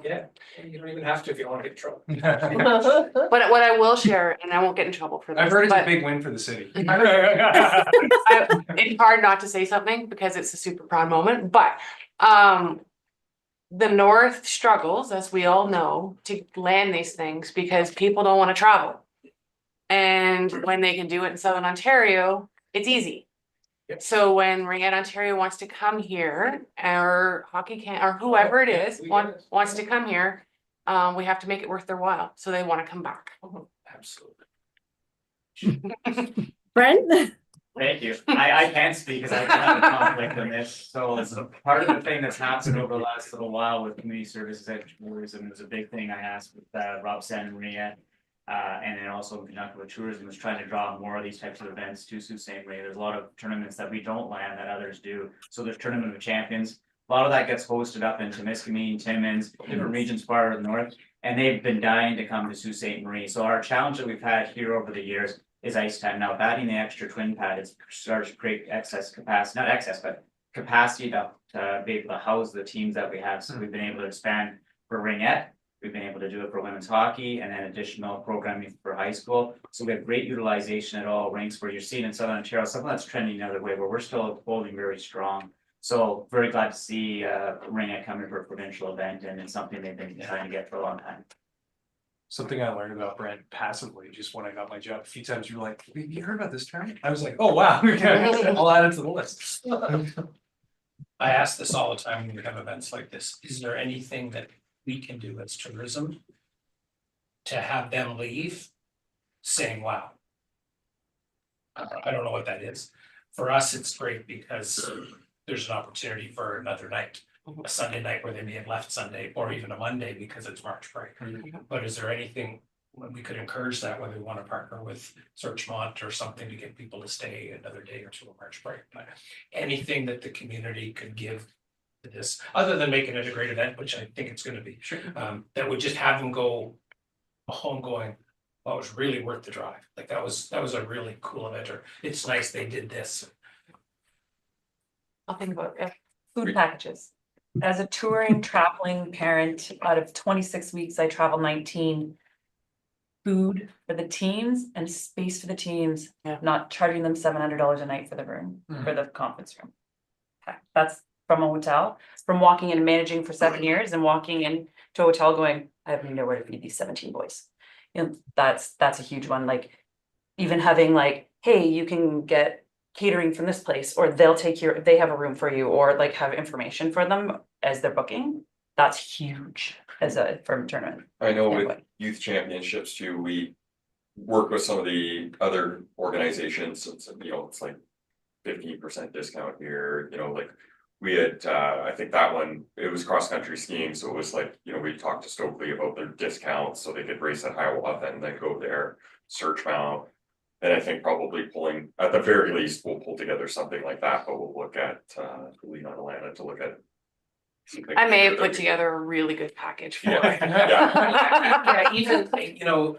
C: you don't even have to if you want to get in trouble.
M: but what I will share, and I won't get in trouble for this.
Q: I've heard it's
M: but
Q: a big win for the city.
M: It's hard not to say something because it's a super proud moment, but the North struggles, as we all know, to land these things because people don't want to travel. And when they can do it in Southern Ontario, it's easy. So when Ring Out Ontario wants to come here, or Hockey Can, or whoever it is, wants to come here, we have to make it worth their while, so they want to come back.
C: Absolutely.
A: Brent?
O: Thank you. I can't speak because I have a conflict in this. So it's a part of the thing that's happened over the last little while with community services and tourism was a big thing I asked with Rob Santa Maria. And then also in conjunction with tourism is trying to draw more of these types of events to Sault Ste. Marie. There's a lot of tournaments that we don't land that others do. So there's Tournament of Champions. A lot of that gets hosted up in Temiskaming, Timmins, different regions far north, and they've been dying to come to Sault Ste. Marie. So our challenge that we've had here over the years is ice time. Now, adding the extra twin pad, it starts to create excess capacity, not excess, but capacity to be able to house the teams that we have. So we've been able to expand for ringette. We've been able to do it for women's hockey and then additional programming for high school. So we have great utilization at all rinks where you're seeing in Southern Ontario, something that's trending the other way, where we're still holding very strong. So very glad to see ringette coming for a provincial event, and it's something they've been trying to get for a long time.
Q: Something I learned about Brent passively, just when I got my job, a few times you were like, you heard about this term? I was like, oh, wow, okay, I'll add it to the list.
C: I ask this all the time when we have events like this. Is there anything that we can do as tourism to have them leave saying, wow? I don't know what that is. For us, it's great because there's an opportunity for another night, a Sunday night where they may have left Sunday, or even a Monday because it's March break. But is there anything when we could encourage that, whether we want to partner with Searchmont or something to get people to stay another day or two of March break? But anything that the community could give to this, other than making it a great event, which I think it's going to be, that would just have them go home going, well, it was really worth the drive. Like that was a really cool event, or it's nice they did this.
D: I'll think about it. Food packages. As a touring, traveling parent, out of 26 weeks, I travel 19. Food for the teams and space for the teams, not charging them $700 a night for the room, for the conference room. Okay, that's from a hotel, from walking in and managing for 7 years and walking into a hotel going, I have nowhere to feed these 17 boys. You know, that's a huge one. Like even having like, hey, you can get catering from this place, or they'll take your, they have a room for you, or like have information for them as they're booking. That's huge as a firm tournament.
B: I know with youth championships too, we work with some of the other organizations. It's, you know, it's like 15% discount here, you know, like we had, I think that one, it was cross-country skiing. So it was like, you know, we talked to Stokely about their discounts so they could race at Hiawatha and then go there, Searchmount. And I think probably pulling, at the very least, we'll pull together something like that, but we'll look at, lean on Alana to look at.
M: I may have put together a really good package for it.
C: Yeah, even, you know,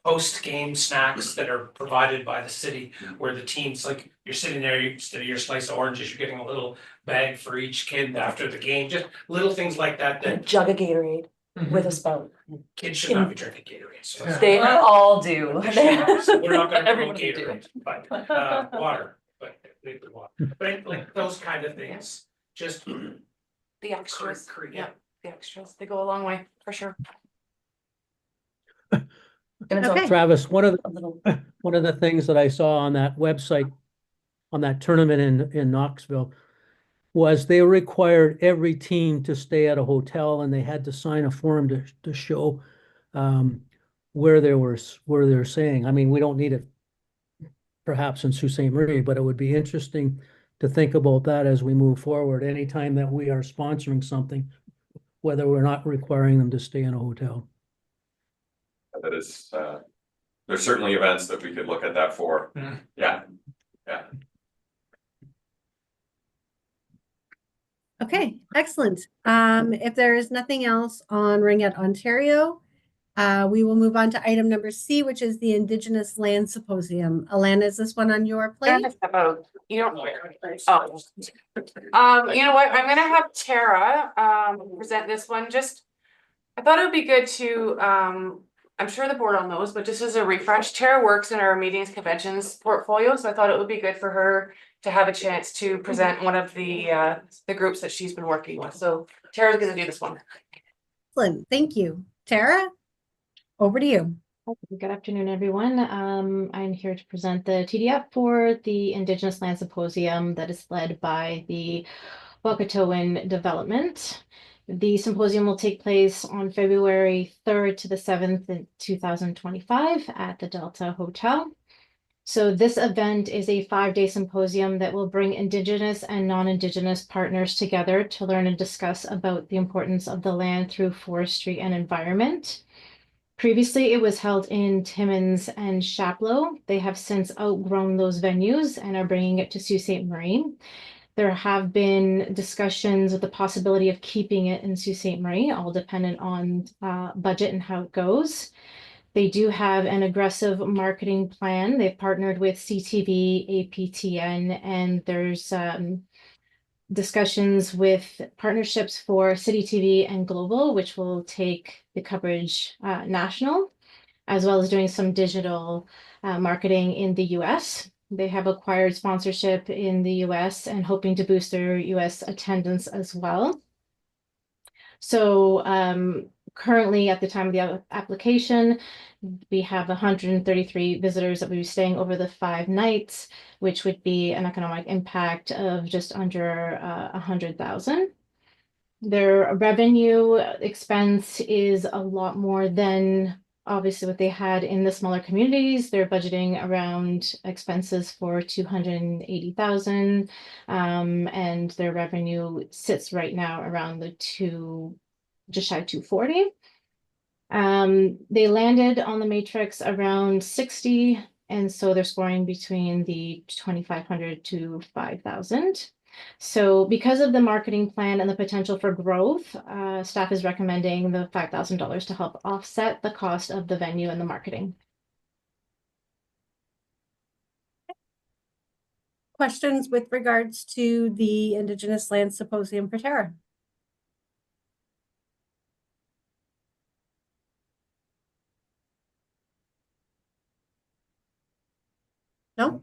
C: post-game snacks that are provided by the city, where the teams, like, you're sitting there, instead of your slice of oranges, you're getting a little bag for each kid after the game, just little things like that.
D: A jug of Gatorade with a spout.
C: Kids should not be drinking Gatorade. So
D: They all do.
C: So we're not gonna promote Gatorade, but water, but liquid water. But like those kind of things, just
M: The extras,
C: create.
M: yeah, the extras, they go a long way, for sure.
L: Travis, one of the things that I saw on that website, on that tournament in Knoxville, was they required every team to stay at a hotel, and they had to sign a form to show where they're staying. I mean, we don't need it perhaps in Sault Ste. Marie, but it would be interesting to think about that as we move forward. Anytime that we are sponsoring something, whether we're not requiring them to stay in a hotel.
B: That is, there's certainly events that we could look at that for. Yeah, yeah.
A: Okay, excellent. If there is nothing else on Ringette Ontario, we will move on to item number C, which is the Indigenous Land Symposium. Alana, is this one on your plate?
M: You don't. Oh. You know what? I'm gonna have Tara present this one. Just, I thought it would be good to I'm sure the board all knows, but just as a refresh, Tara works in our meetings conventions portfolio, so I thought it would be good for her to have a chance to present one of the groups that she's been working with. So Tara's gonna do this one.
A: Excellent, thank you. Tara, over to you.
S: Good afternoon, everyone. I'm here to present the TDF for the Indigenous Land Symposium that is led by the Wakatoan Development. The symposium will take place on February 3rd to the 7th in 2025 at the Delta Hotel. So this event is a 5-day symposium that will bring Indigenous and non-Indigenous partners together to learn and discuss about the importance of the land through forestry and environment. Previously, it was held in Timmins and Chapleau. They have since outgrown those venues and are bringing it to Sault Ste. Marie. There have been discussions with the possibility of keeping it in Sault Ste. Marie, all dependent on budget and how it goes. They do have an aggressive marketing plan. They've partnered with CTV, APTN, and there's discussions with partnerships for City TV and Global, which will take the coverage national, as well as doing some digital marketing in the US. They have acquired sponsorship in the US and hoping to boost their US attendance as well. So currently at the time of the application, we have 133 visitors that will be staying over the 5 nights, which would be an economic impact of just under 100,000. Their revenue expense is a lot more than obviously what they had in the smaller communities. They're budgeting around expenses for 280,000, and their revenue sits right now around the just shy of 240. They landed on the matrix around 60, and so they're scoring between the 2,500 to 5,000. So because of the marketing plan and the potential for growth, staff is recommending the $5,000 to help offset the cost of the venue and the marketing.
A: Questions with regards to the Indigenous Land Symposium for Tara? No?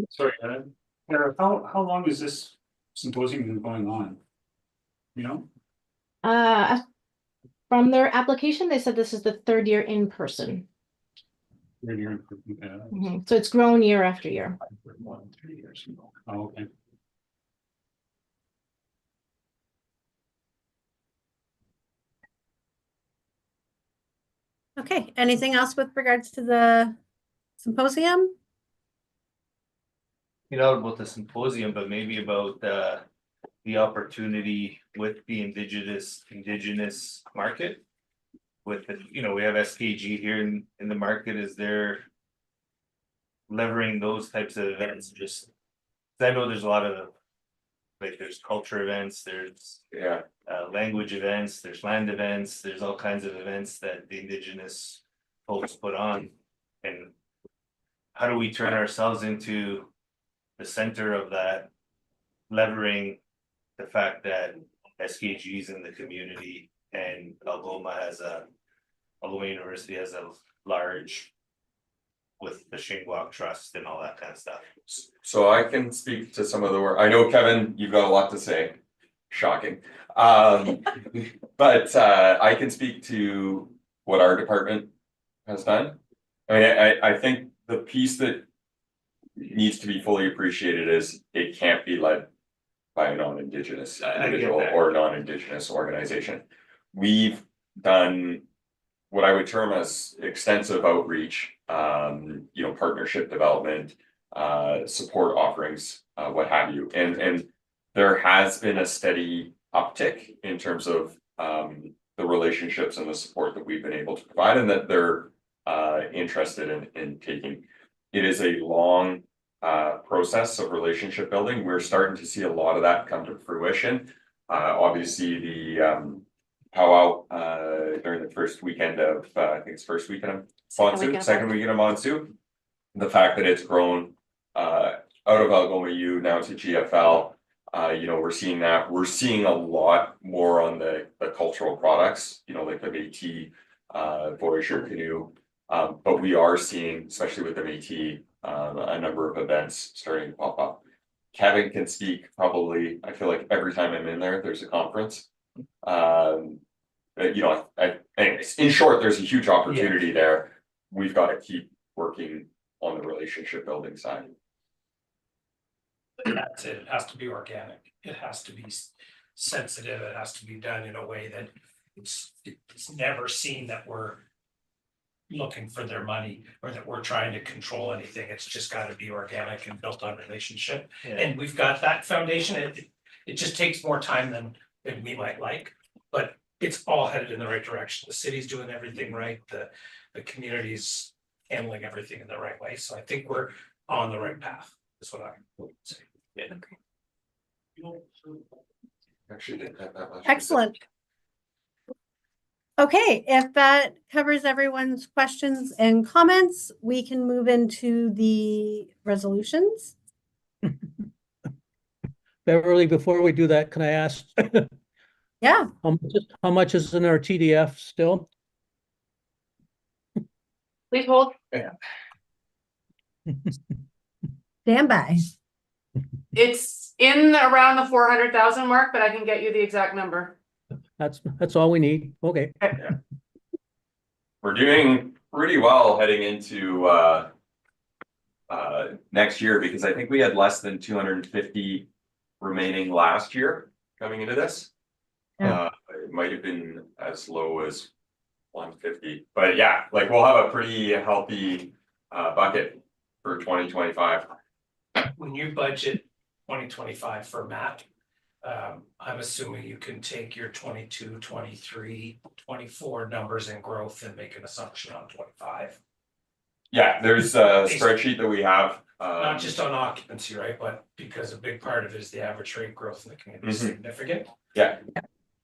P: Sorry, Tara, how long is this symposium been going on? You know?
S: From their application, they said this is the 3rd year in person. So it's grown year after year.
P: 3 years ago. Oh, okay.
A: Okay, anything else with regards to the symposium?
K: You know, about the symposium, but maybe about the opportunity with the indigenous market. With the, you know, we have SKG here in the market. Is there levering those types of events? Just I know there's a lot of, like, there's culture events, there's language events, there's land events, there's all kinds of events that the indigenous folks put on. And how do we turn ourselves into the center of that, levering the fact that SKG's in the community and Algoma University has a large with the Shingwalk Trust and all that kind of stuff.
B: So I can speak to some of the work. I know, Kevin, you've got a lot to say. Shocking. But I can speak to what our department has done. I mean, I think the piece that needs to be fully appreciated is it can't be led by a non-Indigenous individual or non-Indigenous organization. We've done what I would term as extensive outreach, you know, partnership development, support offerings, what have you. And there has been a steady uptick in terms of the relationships and the support that we've been able to provide, and that they're interested in taking. It is a long process of relationship building. We're starting to see a lot of that come to fruition. Obviously, the powwow during the first weekend of I think it's first weekend of monsoon, second weekend of monsoon. The fact that it's grown out of Algoma U now to GFL, you know, we're seeing that. We're seeing a lot more on the cultural products, you know, like the Métis Voyageur canoe. But we are seeing, especially with the Métis, a number of events starting to pop up. Kevin can speak probably, I feel like every time I'm in there, there's a conference. You know, anyways, in short, there's a huge opportunity there. We've got to keep working on the relationship building side.
C: That's it. It has to be organic. It has to be sensitive. It has to be done in a way that it's never seen that we're looking for their money or that we're trying to control anything. It's just got to be organic and built on relationship. And we've got that foundation. It just takes more time than we might like, but it's all headed in the right direction. The city's doing everything right. The community's handling everything in the right way. So I think we're on the right path. That's what I would say. Yeah.
B: Actually didn't have that much.
A: Excellent. Okay, if that covers everyone's questions and comments, we can move into the resolutions.
L: Beverly, before we do that, can I ask?
A: Yeah.
L: How much is in our TDF still?
M: Please hold.
A: Stand by.
M: It's in around the 400,000 mark, but I can get you the exact number.
L: That's all we need. Okay.
B: We're doing pretty well heading into next year, because I think we had less than 250 remaining last year coming into this.
A: Yeah.
B: It might have been as low as 150, but yeah, like we'll have a pretty healthy bucket for 2025.
C: When you budget 2025 for Matt, I'm assuming you can take your 22, 23, 24 numbers in growth and make an assumption on 25.
B: Yeah, there's a spreadsheet that we have.
C: Not just on occupancy, right? But because a big part of it is the average rate growth in the community is significant.
B: Yeah.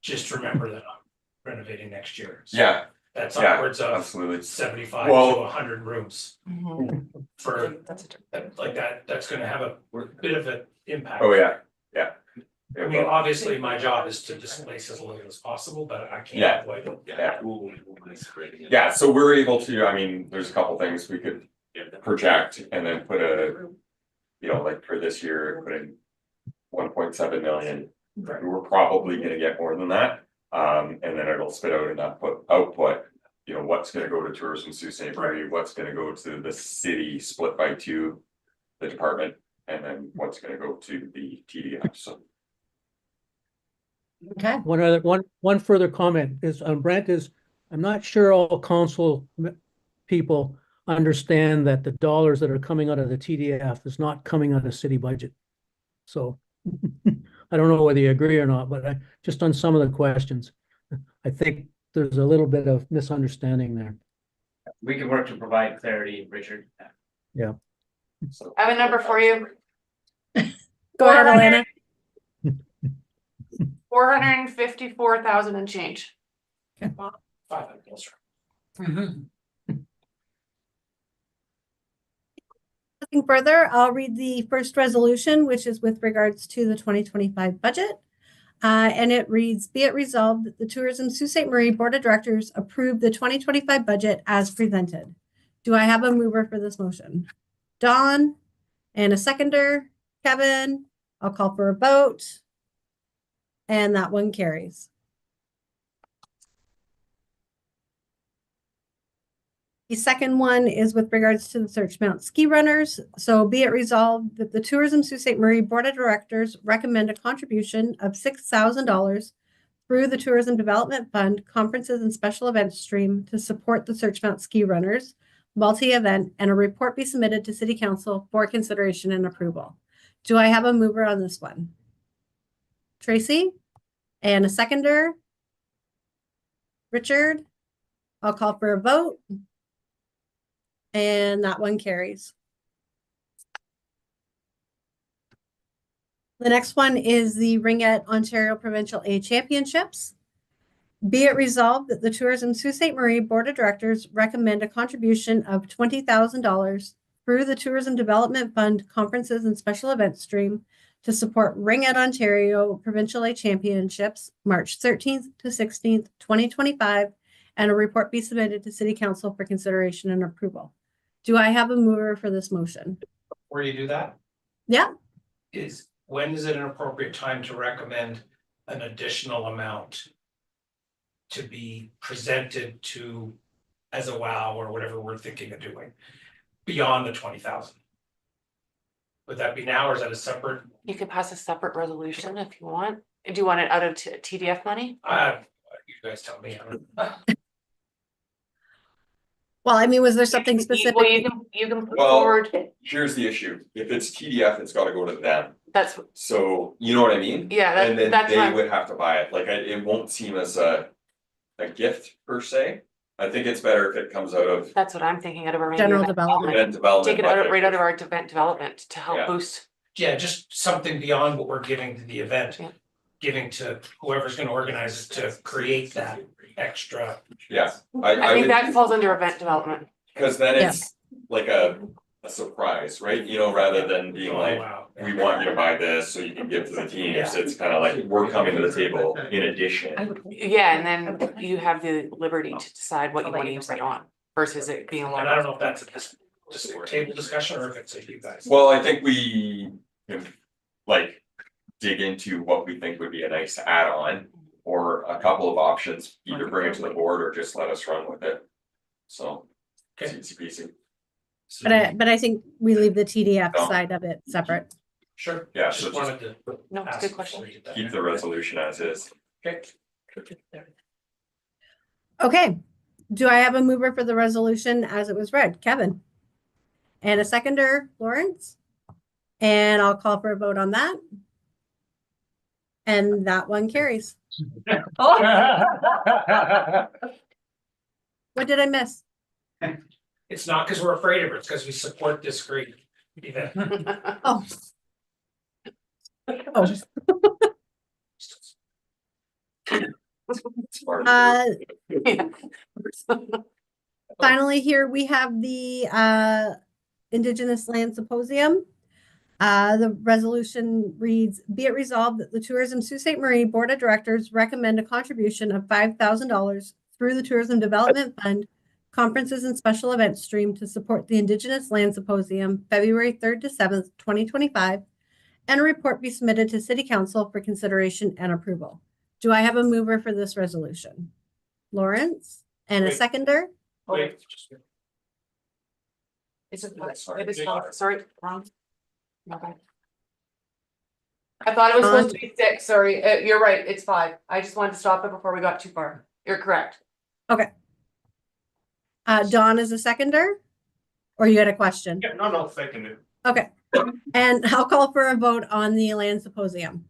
C: Just remember that I'm renovating next year. So
B: Yeah.
C: that's
B: Yeah,
C: upwards of
B: absolutely.
C: 75
B: Well-
C: to 100 rooms. For like that, that's gonna have a bit of an impact.
B: Oh, yeah, yeah.
C: I mean, obviously, my job is to displace as little as possible, but I can't
B: Yeah.
C: avoid it.
B: Yeah, so we're able to, I mean, there's a couple things we could project and then put a, you know, like for this year, put in 1.7 million. We're probably gonna get more than that. And then it'll spit out an output, you know, what's gonna go to Tourism Sault Ste. Marie, what's gonna go to the city split by two, the department, and then what's gonna go to the TDF, so.
A: Okay.
L: One further comment is Brent is, I'm not sure all council people understand that the dollars that are coming out of the TDF is not coming out of city budget. So I don't know whether you agree or not, but just on some of the questions, I think there's a little bit of misunderstanding there.
O: We can work to provide clarity, Richard.
L: Yeah.
M: I have a number for you.
A: Go ahead, Elena.
M: 454,000 and change.
A: Looking further, I'll read the first resolution, which is with regards to the 2025 budget. And it reads, be it resolved that the Tourism Sault Ste. Marie Board of Directors approve the 2025 budget as presented. Do I have a mover for this motion? Dawn, and a seconder, Kevin. I'll call for a vote. And that one carries. The second one is with regards to the Searchmount Ski Runners. So be it resolved that the Tourism Sault Ste. Marie Board of Directors recommend a contribution of $6,000 through the Tourism Development Fund, Conferences and Special Events stream to support the Searchmount Ski Runners multi-event, and a report be submitted to City Council for consideration and approval. Do I have a mover on this one? Tracy? And a seconder? Richard? I'll call for a vote. And that one carries. The next one is the Ringette Ontario Provincial A Championships. Be it resolved that the Tourism Sault Ste. Marie Board of Directors recommend a contribution of $20,000 through the Tourism Development Fund, Conferences and Special Events stream to support Ringette Ontario Provincial A Championships, March 13th to 16th, 2025, and a report be submitted to City Council for consideration and approval. Do I have a mover for this motion?
C: Before you do that,
A: Yeah.
C: when is it an appropriate time to recommend an additional amount to be presented to as a WOW or whatever we're thinking of doing beyond the 20,000? Would that be now, or is that a separate?
M: You could pass a separate resolution if you want. Do you want it out of TDF money?
C: You guys tell me.
A: Well, I mean, was there something specific?
M: Well, you can put
B: Well,
M: forward.
B: here's the issue. If it's TDF, it's gotta go to them.
M: That's
B: So, you know what I mean?
M: Yeah,
B: And then
M: that's
B: they
M: what-
B: would have to buy it. Like, it won't seem as a gift per se. I think it's better if it comes out of
M: That's what I'm thinking out of our
A: General
M: event
A: development.
B: event development.
M: Take it out
B: budget.
M: right out of our event development to help
B: Yeah.
M: boost.
C: Yeah, just something beyond what we're giving to the event. Giving to whoever's gonna organize it to create that extra.
B: Yeah,
M: I think
B: would,
M: that falls under event development.
B: because then it's like a surprise, right? You know, rather than being like, we want you to buy this so you can give to the teams. It's kind of like, we're coming to the table in addition.
M: Yeah, and then you have the liberty to decide what you want to use it on versus it being a lot.
C: And I don't know if that's just a table discussion or if it's a you guys.
B: Well, I think we can like dig into what we think would be a nice add-on or a couple of options, either bring it to the board or just let us run with it. So, it's easy peasy.
A: But I think we leave the TDF side of it separate.
C: Sure.
B: Yeah,
C: Just
B: so
C: wanted to.
M: No, it's a good question.
B: keep the resolution as is.
C: Okay.
A: Okay, do I have a mover for the resolution as it was read? Kevin? And a seconder, Lawrence? And I'll call for a vote on that. And that one carries. What did I miss?
C: It's not because we're afraid of it, it's because we support this great event.
A: Oh. Finally, here we have the Indigenous Land Symposium. The resolution reads, be it resolved that the Tourism Sault Ste. Marie Board of Directors recommend a contribution of $5,000 through the Tourism Development Fund Conferences and Special Events Stream to support the Indigenous Land Symposium, February 3rd to 7th, 2025, and a report be submitted to City Council for consideration and approval. Do I have a mover for this resolution? Lawrence? And a seconder?
C: Wait.
M: Is it, it is not, sorry, wrong. Okay. I thought it was supposed to be 6, sorry, you're right, it's 5. I just wanted to stop it before we got too far. You're correct.
A: Okay. Dawn is a seconder? Or you had a question?
C: Yeah, no, second.
A: Okay, and I'll call for a vote on the land symposium.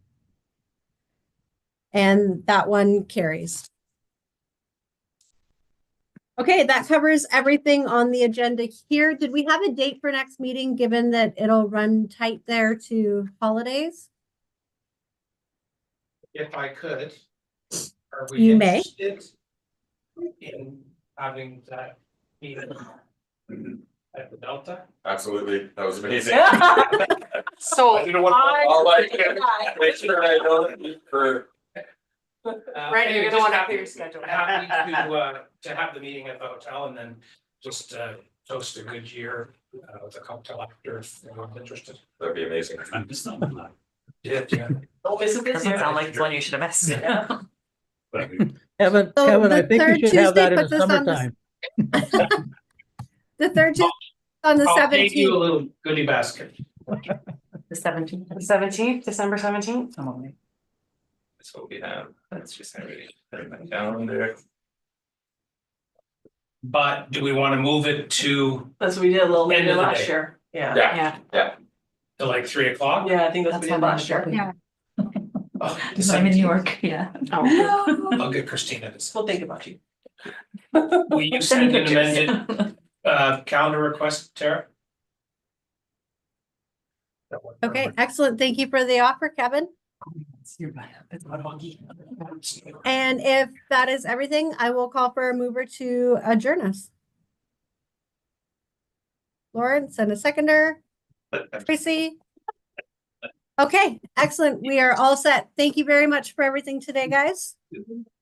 A: And that one carries. Okay, that covers everything on the agenda here. Did we have a date for next meeting, given that it'll run tight there to holidays?
C: If I could. Are we
A: You may.
C: interested in having that meeting at the Delta?
B: Absolutely, that was amazing.
M: So
B: I didn't want I'll like make sure I know for.
M: Right, you're gonna want to clear your schedule.
C: Happy to have the meeting at the hotel and then just toast a good year with a cocktail after if anyone's interested.
B: That'd be amazing.
C: Yeah.
D: Oh, isn't this? Doesn't sound like one you should have missed.
L: Kevin,
A: So
L: Kevin, I
A: the
L: think
A: third
L: you should have that in
A: Tuesday
L: the
A: puts us on the-
L: summertime.
A: The third Tuesday on the
C: I'll take you a
A: 17th.
C: little goodie basket.
D: The 17th.
M: The 17th, December 17th.
K: That's what we have. That's just everything. Put my calendar.
C: But do we want to move it to
N: That's what we did a little
C: End
N: later
C: of the
N: last
C: day.
N: year. Yeah.
C: Yeah. To like 3 o'clock?
N: Yeah, I think that's what we did last year.
M: Yeah.
C: Oh,
D: I'm in New York, yeah.
M: Oh.
C: I'll get Christina to.
N: We'll think about you.
C: Will you send an amended calendar request, Tara?
A: Okay, excellent. Thank you for the offer, Kevin. And if that is everything, I will call for a mover to adjourn us. Lawrence and a seconder. Tracy. Okay, excellent. We are all set. Thank you very much for everything today, guys.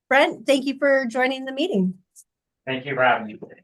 A: Brent, thank you for joining the meeting.
O: Thank you for having me today.